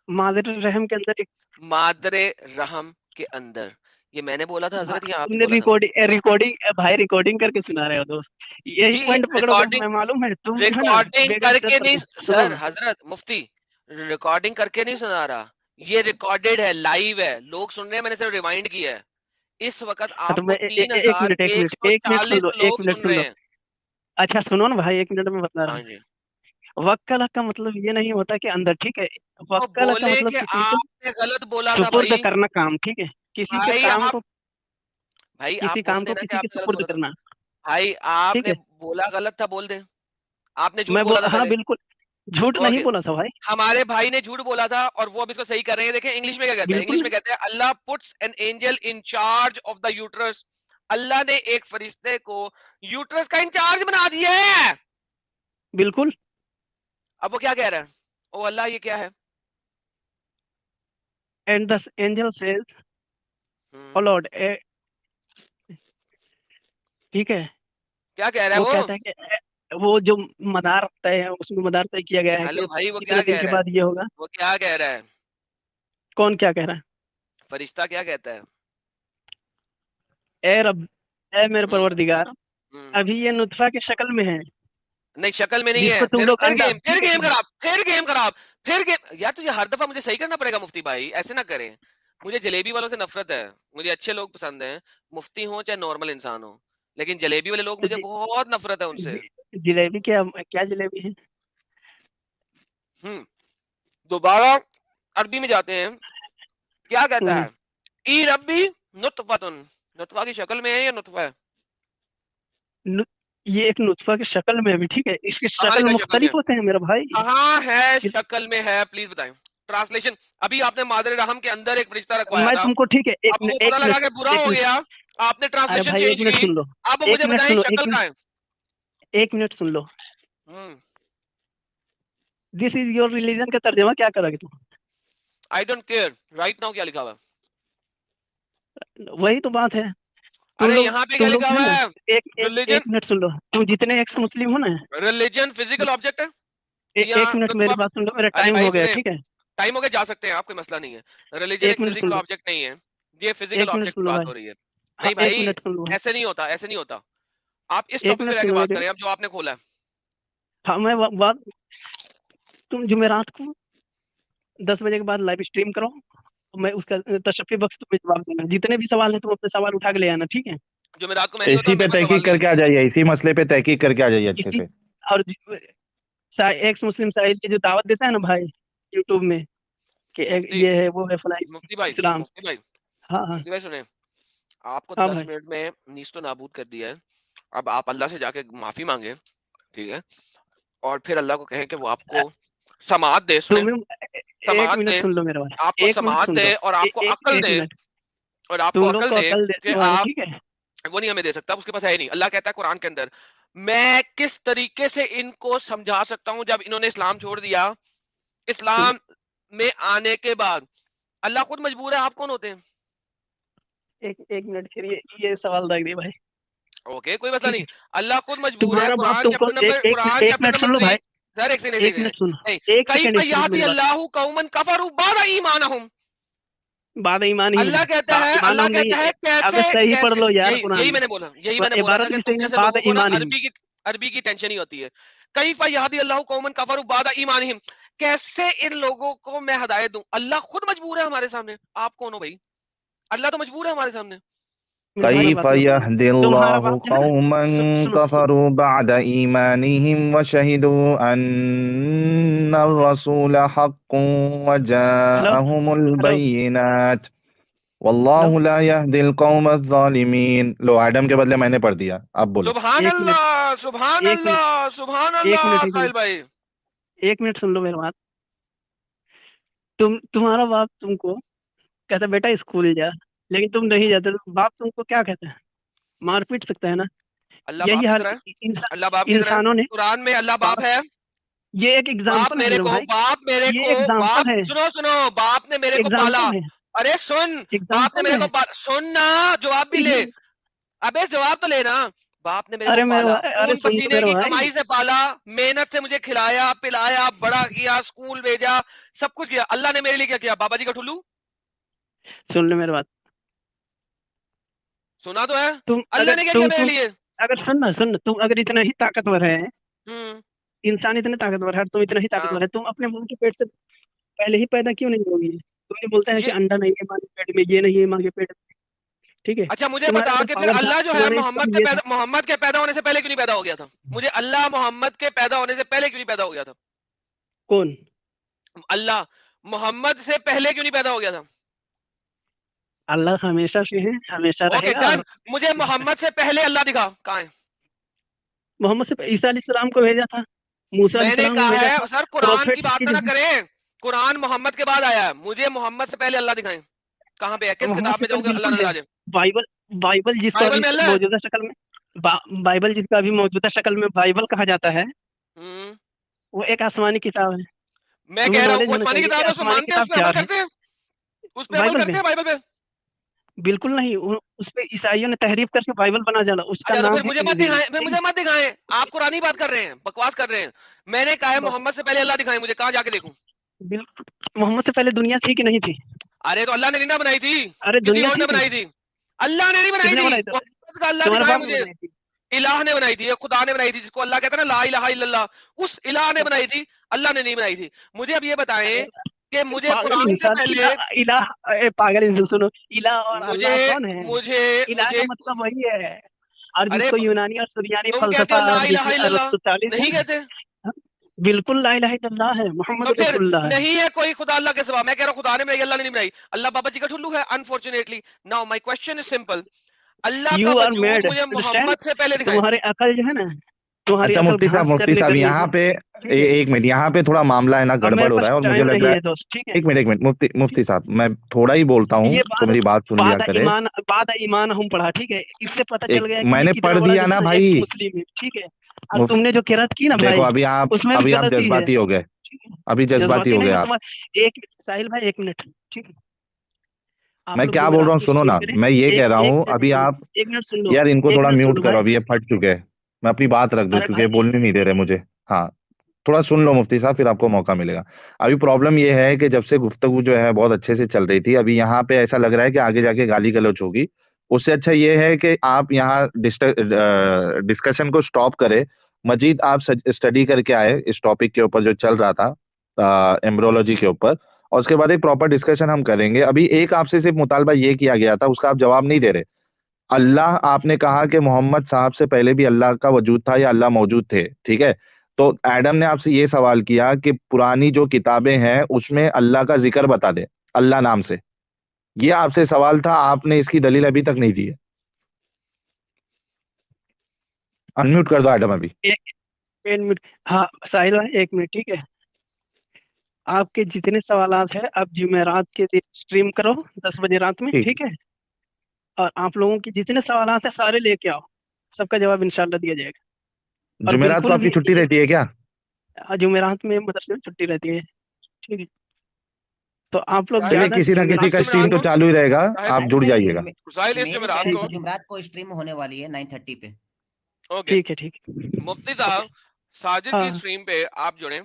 मादर रहम के अंदर एक मादरे रहम के अंदर, ये मैंने बोला था हजरत या आपने तुमने बोला था? रिकॉर्डिंग भाई, रिकॉर्डिंग करके सुना रहे हो दोस्त। यही जी पॉइंट पकड़ोगे रिकॉर्डिंग, तुम्हें मालूम है, तुम जो है ना रिकॉर्डिंग बेगैर करके नहीं सुनो सर, हजरत मुफ्ती, रिकॉर्डिंग करके नहीं सुना रहा, ये रिकॉर्डेड है, लाइव है, लोग सुन रहे हैं, मैंने सिर्फ रिवाइंड किया है। इस वक्त तो आपको मैं एक मिनट सुन 3140 लो, एक लोग मिनट सुन सुन रहे लो। हैं। अच्छा सुनो ना भाई, एक मिनट में बता रहा हाँ हूँ। जी। वक्कला का मतलब ये नहीं होता कि अंदर, ठीक है? तो वक्कला का बोले मतलब कि किसी को आपने गलत बोला था सुपुर्द भाई। करना काम, ठीक है? किसी के भाई काम आप, को भाई आप किसी बोल काम को देना कि किसी के आपने गलत सुपुर्द बोला था। करना, भाई ठीक आपने है? बोला गलत था, बोल दे। आपने झूठ बोला था हाँ पहले। बिल्कुल, झूठ नहीं ओके, बोला था भाई। हमारे भाई ने झूठ बोला था और वो अब इसको सही कर रहे हैं। देखें इंग्लिश में क्या कहते हैं, बिल्कुल इंग्लिश में नहीं। कहते हैं अल्लाह puts an angel in charge of the uterus. अल्लाह ने एक फरिश्ते को यूट्रस का इंचार्ज बना दिया है। बिल्कुल। अब वो क्या कह रहा है? ओ अल्लाह ये क्या है? And the angel says oh hmm, lord, ठीक है? क्या कह रहा वो है वो? कहता है कि वो जो मदार तय है, उसमें मदार तय किया गया है कि हेलो भाई, वो इतने क्या दिन कह के रहा है? बाद ये होगा। वो क्या कह रहा है? कौन क्या कह रहा है? फरिश्ता क्या कहता है? ए रब, ए मेरे हम्म, परवरदिगार, हम्म। अभी ये नुतफा की शक्ल में है, नहीं शक्ल में नहीं है। जिसको तुम फिर लोग फिर अंडा, गेम, फिर ठीक है? गेम खराब, फिर गेम खराब, फिर गेम। यार तुझे हर दफा मुझे सही करना पड़ेगा मुफ्ती भाई, ऐसे ना करें। मुझे जलेबी वालों से नफरत है। मुझे अच्छे लोग पसंद हैं, मुफ्ती हो चाहे नॉर्मल इंसान हो, लेकिन जलेबी वाले लोग, मुझे जी, बहुत नफरत है उनसे। जलेबी क्या, क्या जलेबी है? हम्म। दोबारा अरबी में जाते हैं। क्या कहता हम्म, है? ई रब्बी नुतफतुन, नुतफा की शक्ल में है या नुतफा है? नु- ये एक नुतफा की शक्ल में है भी, ठीक है? इसकी कहाँ शक्ल लिखा है शक्ल में? मुख्तलिफ होते हैं मेरा भाई। कहाँ है कि- शक्ल में है, प्लीज बताएं। ट्रांसलेशन। अभी आपने मादर रहम के अंदर एक फरिश्ता रखवाया मैं था, तुमको, ठीक है, अब वो पता लगा कि बुरा एक हो मिनट। गया, आपने अरे ट्रांसलेशन भाई एक चेंज मिनट की। सुन लो, अब एक मुझे मिनट बताएं सुन लो, शक्ल कहाँ है? एक minute soon low. Hmm. This is your religion का तर्जमा क्या करोगे तुम? I don't care right now क्या लिखा हुआ है? वही तो बात है। अरे यहाँ पे क्या तुम लोग लिखा जो है हुआ ना, है? एक रिलीजन, मिनट सुन लो। तुम जितने एक्स मुस्लिम हो ना, रिलीजन फिजिकल ऑब्जेक्ट है या एक मिनट मेरी रुतबा? बात सुन लो, मेरा अरे टाइम भाई हो गया, सुने, ठीक है? टाइम हो गया, जा सकते हैं आप, कोई मसला नहीं है। रिलीजन एक एक मिनट सुन फिजिकल लो, ऑब्जेक्ट नहीं है, ये फिजिकल एक मिनट ऑब्जेक्ट सुन की लो बात भाई। हो रही है। हाँ, नहीं एक भाई, मिनट सुन लो भाई। ऐसे नहीं होता, ऐसे नहीं होता। आप इस एक टॉपिक पे मिनट रह के सुन लो बात मेरी। करें, अब जो आपने खोला है। हाँ, बात, तुम जुमेरात को 10 बजे के बाद लाइव स्ट्रीम करो, मैं उसका तशफ़ी बख्श तुम्हें जवाब देना। जितने भी सवाल हैं तुम अपने सवाल उठा के ले आना, ठीक है? जुमेरात को मैं नहीं होता, इसी पे मेरे पास सवाल तहकीक नहीं है। करके आ जाइए, इसी मसले पे तहकीक करके आ जाइए अच्छे इसी, से। और एक्स मुस्लिम साहिल की जो दावत देता है ना भाई यूट्यूब में, कि मुफ्ती, ये है वो है फला मुफ्ती भाई, इस्लाम। मुफ्ती भाई, हाँ हाँ मुफ्ती भाई सुने, आपको हाँ 10 भाई। मिनट में नीस्तो नाबूद कर दिया है। अब आप अल्लाह से जाके माफी मांगे, ठीक है? और फिर अल्लाह को कहें कि वो आपको समाअत दे, सुने, तुम्हें एक समाअत मिनट दे, सुन लो मेरा आपको भाई, एक मिनट समाअत सुन दे लो। और आपको अक्ल एक दे, मिनट, और आपको तुम लोग अक्ल को दे अकल कि देने वाला, आप, ठीक है? वो नहीं हमें दे सकता, उसके पास है ही नहीं। अल्लाह कहता है कुरान के अंदर, मैं किस तरीके से इनको समझा सकता हूं जब इन्होंने इस्लाम छोड़ दिया। اسلام میں آنے کے بعد اللہ خود مجبور ہے، آپ کون ہوتے ہیں؟ ایک منٹ پھر یہ سوال رکھ دیا بھائی. اوکے کوئی مسئلہ ٹھیک نہیں، ہے، اللہ خود مجبور ہے. تمہارا باپ قرآن تم کو چیپٹر نمبر ایک منٹ سن لو بھائی، سر ایک ایک منٹ سن، سیکنڈ. ایک کیف سیکنڈ سن یہدی میری بات. اللہ قوما کفروا بعد ایمانہم. بعد ایمان ہی اللہ کہتا ہے ابے صحیح پڑھ لو یار یہی قرآن میں نے بولا، یہی میں نے بولا نا عبارت کہ بھی تم صحیح ہے، جیسے بعد لوگوں کو نا ایمان ہی. عربی کی ٹینشن ہی ہوتی ہے. کیف یہدی اللہ قوما کفروا بعد ایمانہم، کیسے ان لوگوں کو میں ہدایت دوں؟ اللہ خود مجبور ہے ہمارے سامنے. آپ کون ہو بھائی؟ اللہ تو مجبور ہے ہمارے سامنے. كيف يهدي تمہارا الله باپ جو ہے قوما نا، كفروا بعد إيمانهم وشهدوا أن الرسول حق ہلو وجاءهم ہلو البينات ہلو، والله لا يهدي القوم الظالمين. لو آدم کے بدلے میں نے پڑھ دیا، اب بولو. سبحان ایک منٹ اللہ سبحان ایک منٹ اللہ سبحان ایک اللہ. منٹ ساحل بھائی ایک منٹ سن لو میری بات. تمہارا باپ تم کو کہتا ہے بیٹا اسکول جا، لیکن تم نہیں جاتے، تو باپ تم کو کیا کہتا ہے؟ مار پیٹ سکتا ہے نا. اللہ یہی باپ کی حال طرح ہے، اللہ باپ کی طرح ہے. انسانوں نے. قرآن میں اللہ باپ ہے. یہ ایک باپ ایگزامپل ہے میرے میرے کو بھائی، یہ ایگزامپل ہے، باپ سنو باپ نے میرے کو پالا. ایگزامپل ہے، ارے سن، باپ نے ایگزامپل میرے ہے. کو سننا، جواب بھی لے. ابے جواب تو لینا. باپ نے میرے کو ارے میرے پالا، بھائی، ارے خون سن لو پسینے میرے کی بھائی، کمائی سے پالا، محنت سے مجھے کھلایا پلایا بڑا کیا، اسکول بھیجا، سب کچھ کیا. اللہ نے میرے لیے کیا کیا؟ بابا جی کا ٹھلو سن لو میرے بات. سنا تو ہے. تم اللہ اگر نے کیا کیا تم میرے تم لیے؟ اگر سن تم اگر اتنا ہی طاقتور ہے، ہوں انسان اتنے طاقتور ہے، تم اتنا ہی ہاں طاقتور ہے، تم اپنے ماں کے پیٹ سے پہلے ہی پیدا کیوں نہیں ہوگی؟ تم یہ بولتا ہے کہ یہ انڈا نہیں ہے ماں کے پیٹ میں، یہ نہیں ہے ماں کے پیٹ میں. ٹھیک ہے، اچھا مجھے تمہارے بتا اندر کہ پھر پاور تھا، اللہ جو ہے تمہارے محمد یہ تھا. کے پیدا ہونے سے پہلے کیوں نہیں پیدا ہو گیا تھا؟ مجھے اللہ محمد کے پیدا ہونے سے پہلے کیوں نہیں پیدا ہو گیا تھا؟ کون؟ اللہ محمد سے پہلے کیوں نہیں پیدا ہو گیا تھا؟ اللہ ہمیشہ سے ہے، ہمیشہ رہے اوکے گا. ڈن. اور مجھے محمد سے پہلے اللہ دکھا کہاں ہے؟ محمد سے عیسیٰ علیہ السلام کو بھیجا تھا، موسیٰ علیہ میں نے السلام کو کہا بھیجا ہے تھا، سر قرآن کی پروفیٹس بات کی تو نہ کریں. قرآن محمد کے بعد آیا ہے، مجھے محمد سے پہلے اللہ دکھائیں. کہاں پہ ہے؟ کس محمد کتاب سے میں جاؤں پہلے گا اللہ بالکل نظر ہے. آ جائے؟ بائبل جس کو بائبل ابھی میں اللہ ہے. موجودہ شکل میں بائبل جس کا ابھی موجودہ شکل میں بائبل کہا جاتا ہے، ہوں. وہ ایک آسمانی کتاب ہے. میں تمہیں کہہ رہا ہوں نالج وہ ہونا آسمانی چاہیے کتاب کہ ہے، اس کو آسمانی مانتے ہیں، اس کتاب پہ عمل چار ہے. کرتے ہیں، اس پہ عمل بائبل کرتے پہ ہیں بائبل پہ. بالکل نہیں، اس پہ عیسائیوں نے تحریف کر کے بائبل بنا ڈالا، اس کا اچھا تو نام پھر ہے مجھے مت انجیل. دکھائیں، ٹھیک ہے، مجھے مت دکھائیں. آپ قرآنی بات کر رہے ہیں، بکواس کر رہے ہیں. میں نے کہا ہے محمد سے پہلے اللہ دکھائیں، مجھے کہاں جا کے دیکھوں؟ بالکل. محمد سے پہلے دنیا تھی کہ نہیں تھی؟ ارے تو اللہ نے نہیں نہ بنائی تھی، ارے کسی دنیا اور تھی نے تھی، بنائی تھی. اللہ نے نہیں کس بنائی نے تھی. بنائی تھی؟ محمد کا اللہ تمہارے دکھائے باپ نے مجھے. بنائی تھی. الہ نے بنائی تھی، خدا نے بنائی تھی، جس کو اللہ کہتا ہے نا لا الہ الا اللہ، اس الہ نے بنائی تھی، اللہ نے نہیں بنائی تھی. مجھے اب یہ بتائیں کہ مجھے پاگل قرآن سے انسان، پہلے پاگل انسان سنو، الہ اور مجھے اللہ کون ہے؟ مجھے الہ کا مجھے مطلب وہی ہے، اور جس ارے کو یونانی اور سریانی تم کہتے فلسفہ ہو لا اور الہ جس میں الا اللہ، ارسطو چالیس نہیں ہے. کہتے؟ بالکل لا الہ الا اللہ ہے، تو محمد پھر رسول اللہ ہے. نہیں ہے کوئی خدا اللہ کے سوا. میں کہہ رہا ہوں خدا نے بنائی، اللہ نے نہیں بنائی. اللہ بابا جی کا ٹھلو ہے unfortunately. Now my question is simple. اللہ کا یو آر وجود میڈ، مجھے انڈرسٹینڈ؟ محمد سے پہلے دکھائیں. تمہاری عقل جو ہے نا، تمہاری اچھا عقل مفتی گھاس چر لے کر نہیں یہاں ہے. پہ ٹھیک ہے، ایک منٹ، یہاں پہ تھوڑا معاملہ ہے نا اب گڑبڑ میرے ہو رہا پاس ہے، اور مجھے ٹائم لگ رہا نہیں ہے. ہے دوست. ٹھیک ہے، ایک منٹ مفتی صاحب، میں تھوڑا ہی بولتا ہوں یہ تو میری بات سن لیا کرے. بعد ایمان ہم پڑھا. ٹھیک ہے، اس سے پتہ چل گیا کہ میں یہ نے کتنا پڑھ بڑا دیا جو ہے نا نا ایکس بھائی. مسلم ہے. ٹھیک ہے، اب تم نے جو قرات کی نا دیکھو بھائی، ابھی اس میں بھی آپ غلطی ہے. جذباتی ہو گئے، ٹھیک ہے، ابھی جذباتی جذباتی ہو نہیں گئے ہو آپ. تمہارا. ایک ساحل بھائی، ایک منٹ. ٹھیک ہے، آپ میں لوگ کیا بول رہا جمعرات ہوں کی سنو اسٹریم نا، کریں. میں یہ ایک کہہ رہا ایک ہوں ابھی آپ. ایک منٹ سن لو، یار ان کو ایک تھوڑا منٹ سن میوٹ لو کرو، بھائی. ابھی یہ پھٹ چکے ہیں. میں اپنی بات رکھ دوں ارے کیونکہ یہ بھائی، بولنے نہیں دے رہے مجھے. ہاں تھوڑا سن لو مفتی صاحب، پھر آپ کو موقع ملے گا. ابھی پرابلم یہ ہے کہ جب سے گفتگو جو ہے بہت اچھے سے چل رہی تھی، ابھی یہاں پہ ایسا لگ رہا ہے کہ آگے جا کے گالی گلوچ ہوگی. اس سے اچھا یہ ہے کہ آپ یہاں ڈسکشن کو سٹاپ کرے. مزید آپ اسٹڈی کر کے آئے اس ٹاپک کے اوپر جو چل رہا تھا، ایمبرولوجی کے اوپر، اور اس کے بعد ایک پراپر ڈسکشن ہم کریں گے. ابھی ایک آپ سے صرف مطالبہ یہ کیا گیا تھا، اس کا آپ جواب نہیں دے رہے. اللہ، آپ نے کہا کہ محمد صاحب سے پہلے بھی اللہ کا وجود تھا یا اللہ موجود تھے. ٹھیک ہے، تو ایڈم نے آپ سے یہ سوال کیا کہ پرانی جو کتابیں ہیں اس میں اللہ کا ذکر بتا دے اللہ نام سے. یہ آپ سے سوال تھا، آپ نے اس کی دلیل ابھی تک نہیں دی ہے. انمیوٹ کر دو ایڈم ابھی. ایک منٹ. ہاں ساحل بھائی، ایک منٹ. ٹھیک ہے، آپ کے جتنے سوالات ہیں آپ جمعرات کے دن اسٹریم کرو 10 بجے رات میں. ٹھیک، ٹھیک ہے، اور آپ لوگوں کی جتنے سوالات ہیں سارے لے کے آؤ، سب کا جواب انشاءاللہ دیا جائے گا. اور جمعرات کو بالکل آپ کی بھی چھٹی رہتی ہے کیا؟ جمعرات میں مدرسے میں چھٹی رہتی ہے. ठीक है, तो आप लोग चाहे चलिए ज्यादा किसी ना किसी का हिस्ट्री में स्ट्रीम तो रात को चालू ही रहेगा, चाहे आप नहीं जुड़ नहीं, जाइएगा। खुशाइल हिस्ट्री में मेरे रात चैनल को पे जुमरात को स्ट्रीम होने वाली है 9:30 पे। ओके ठीक है, ठीक है, मुफ्ती साहब साजिद की हाँ स्ट्रीम पे आप जुड़े।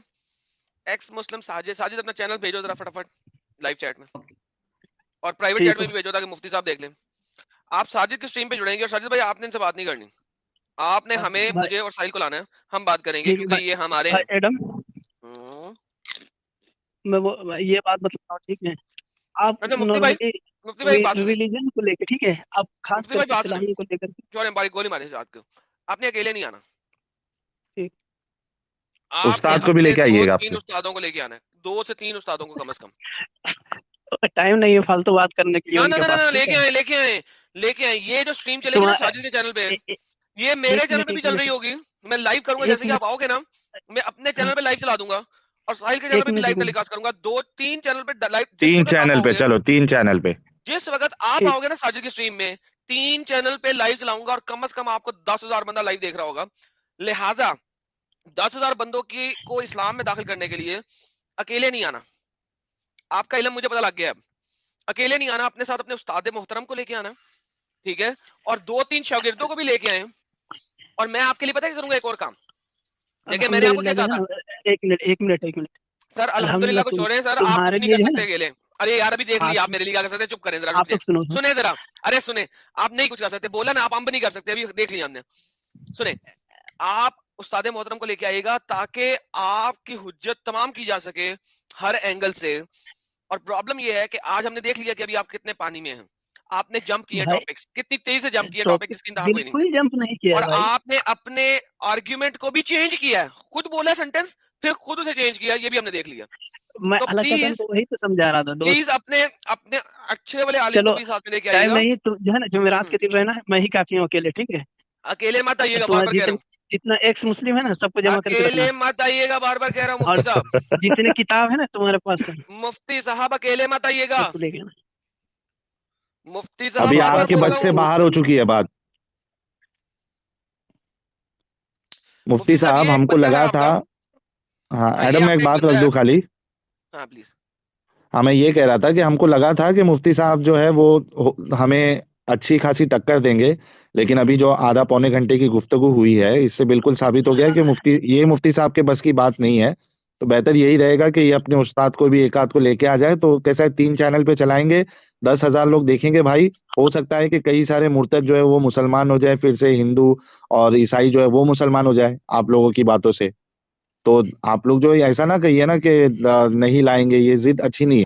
एक्स मुस्लिम साजिद साजिद अपना चैनल भेजो जरा फटाफट लाइव चैट में ओके। और प्राइवेट ठीक चैट में है, भी भेजो ताकि मुफ्ती साहब देख लें। आप साजिद की स्ट्रीम पे जुड़ेंगे और साजिद भाई आपने इनसे बात नहीं करनी, आपने ओके। हमें भाई मुझे और साहिल को लाना है, हम बात करेंगे ठीक है क्योंकि भाई, ये हमारे भाई हैं। एडम, मैं वो ये बात बता रहा हूँ, ठीक है, आप अच्छा मुफ्ती भाई नॉर्मली एक बात सुने, रिलीजन को लेकर, ठीक है, आप खास मुफ्ती भाई करके बात सुने, इस्लाम को लेकर, छोड़े बारी गोली मारे इस बात को, आपने अकेले नहीं आना, ठीक, आपने उस्ताद को भी अपने लेके 2-3 आइएगा आपसे। उस्तादों को लेके आना है, 2 से 3 उस्तादों को कम से कम। टाइम नहीं है फालतू बात करने के लिए ना ना उनके ना पास, ना ठीक लेके है, आए लेके आए लेके आए। ये जो स्ट्रीम चलेगी ना साजिद के चैनल पे, ये मेरे चैनल पे भी चल रही होगी, मैं लाइव करूंगा, जैसे कि आप आओगे ना मैं अपने चैनल पे लाइव चला दूंगा और साहिल के चैनल पे भी लाइव टेलीकास्ट करूंगा, 2-3 चैनल पे लाइव। 3 चैनल पे, चलो 3 चैनल पे। जिस वक्त आप ठीक। आओगे ना साजिद की स्ट्रीम में 3 चैनल पे लाइव चलाऊंगा और कम से कम आपको 10,000 बंदा लाइव देख रहा होगा। लिहाजा 10,000 बंदों की को इस्लाम में दाखिल करने के लिए अकेले नहीं आना, आपका इल्म मुझे पता लग गया है, अकेले नहीं आना, अपने साथ अपने उस्ताद मोहतरम को लेके आना, ठीक है, और 2-3 शागिर्दों को भी लेके आए। और मैं आपके लिए पता क्या करूंगा, एक और काम देखिए, मैंने आपको क्या कहा था, एक मिनट सर अल्हम्दुलिल्लाह को छोड़े सर, आप कुछ नहीं कर सकते अकेले। अरे यार अभी देख लिया आप मेरे लिए क्या कर सकते, चुप करें जरा, आप रुक सुनो, सुने जरा, अरे सुने, आप नहीं कुछ कर सकते, बोला ना आप अम्ब नहीं कर सकते, अभी देख लिया हमने। सुने, आप उस्ताद मोहतरम को लेके आइएगा ताकि आपकी हुज्जत तमाम की जा सके हर एंगल से। और प्रॉब्लम ये है कि आज हमने देख लिया कि अभी आप कितने पानी में हैं, आपने जंप किए टॉपिक्स, कितनी तेजी से जंप किए टॉपिक्स, इसकी इंतहा कोई नहीं। बिल्कुल जंप नहीं किया और है भाई, आपने अपने आर्ग्यूमेंट को भी चेंज किया है, खुद बोला सेंटेंस फिर खुद उसे चेंज किया, ये भी हमने देख लिया। मैं तो अल्लाह प्लीज को वही तो समझा रहा था दोस्त। प्लीज अपने अपने अच्छे वाले आलिम को भी साथ में लेके टाइम आइएगा। नहीं तो जो है ना जुमेरात के दिन रहना, मैं ही काफी हूँ अकेले, ठीक है, अकेले मत आइएगा, तो बार बार कह रहा हूँ, जितना एक्स मुस्लिम है ना सबको जमा करके रखना, अकेले मत आइएगा, बार बार कह रहा हूँ और मुफ्ती साहब, जितने किताब है ना तुम्हारे पास मुफ्ती साहब अकेले मत आइएगा, सबको लेके आना। मुफ्ती साहब अभी बार बार आपके बोल बस रहा से हूँ। बाहर हो चुकी है बात। मुफ्ती साहब ये एक हमको बंदा है लगा था, आपका, हाँ ये एडम मैं एक आपका एक बात बंदा रख है, दूं खाली। हाँ प्लीज। हाँ मैं ये कह रहा था कि हमको लगा था कि मुफ्ती साहब जो है वो हमें अच्छी खासी टक्कर देंगे, लेकिन अभी जो आधा पौने घंटे की गुफ्तगू हुई है इससे बिल्कुल साबित हो गया कि मुफ्ती साहब के बस की बात नहीं है। तो बेहतर यही रहेगा कि ये अपने उस्ताद को भी एक आध को लेके आ जाए, तो कैसा है 3 चैनल पे चलाएंगे, 10,000 लोग देखेंगे भाई। हो सकता है कि कई सारे मुर्तद जो है वो मुसलमान हो जाए, फिर से हिंदू और ईसाई जो है वो मुसलमान हो जाए आप लोगों की बातों से। तो आप लोग जो ऐसा ना कहिए ना कि नहीं लाएंगे, ये जिद अच्छी नहीं है।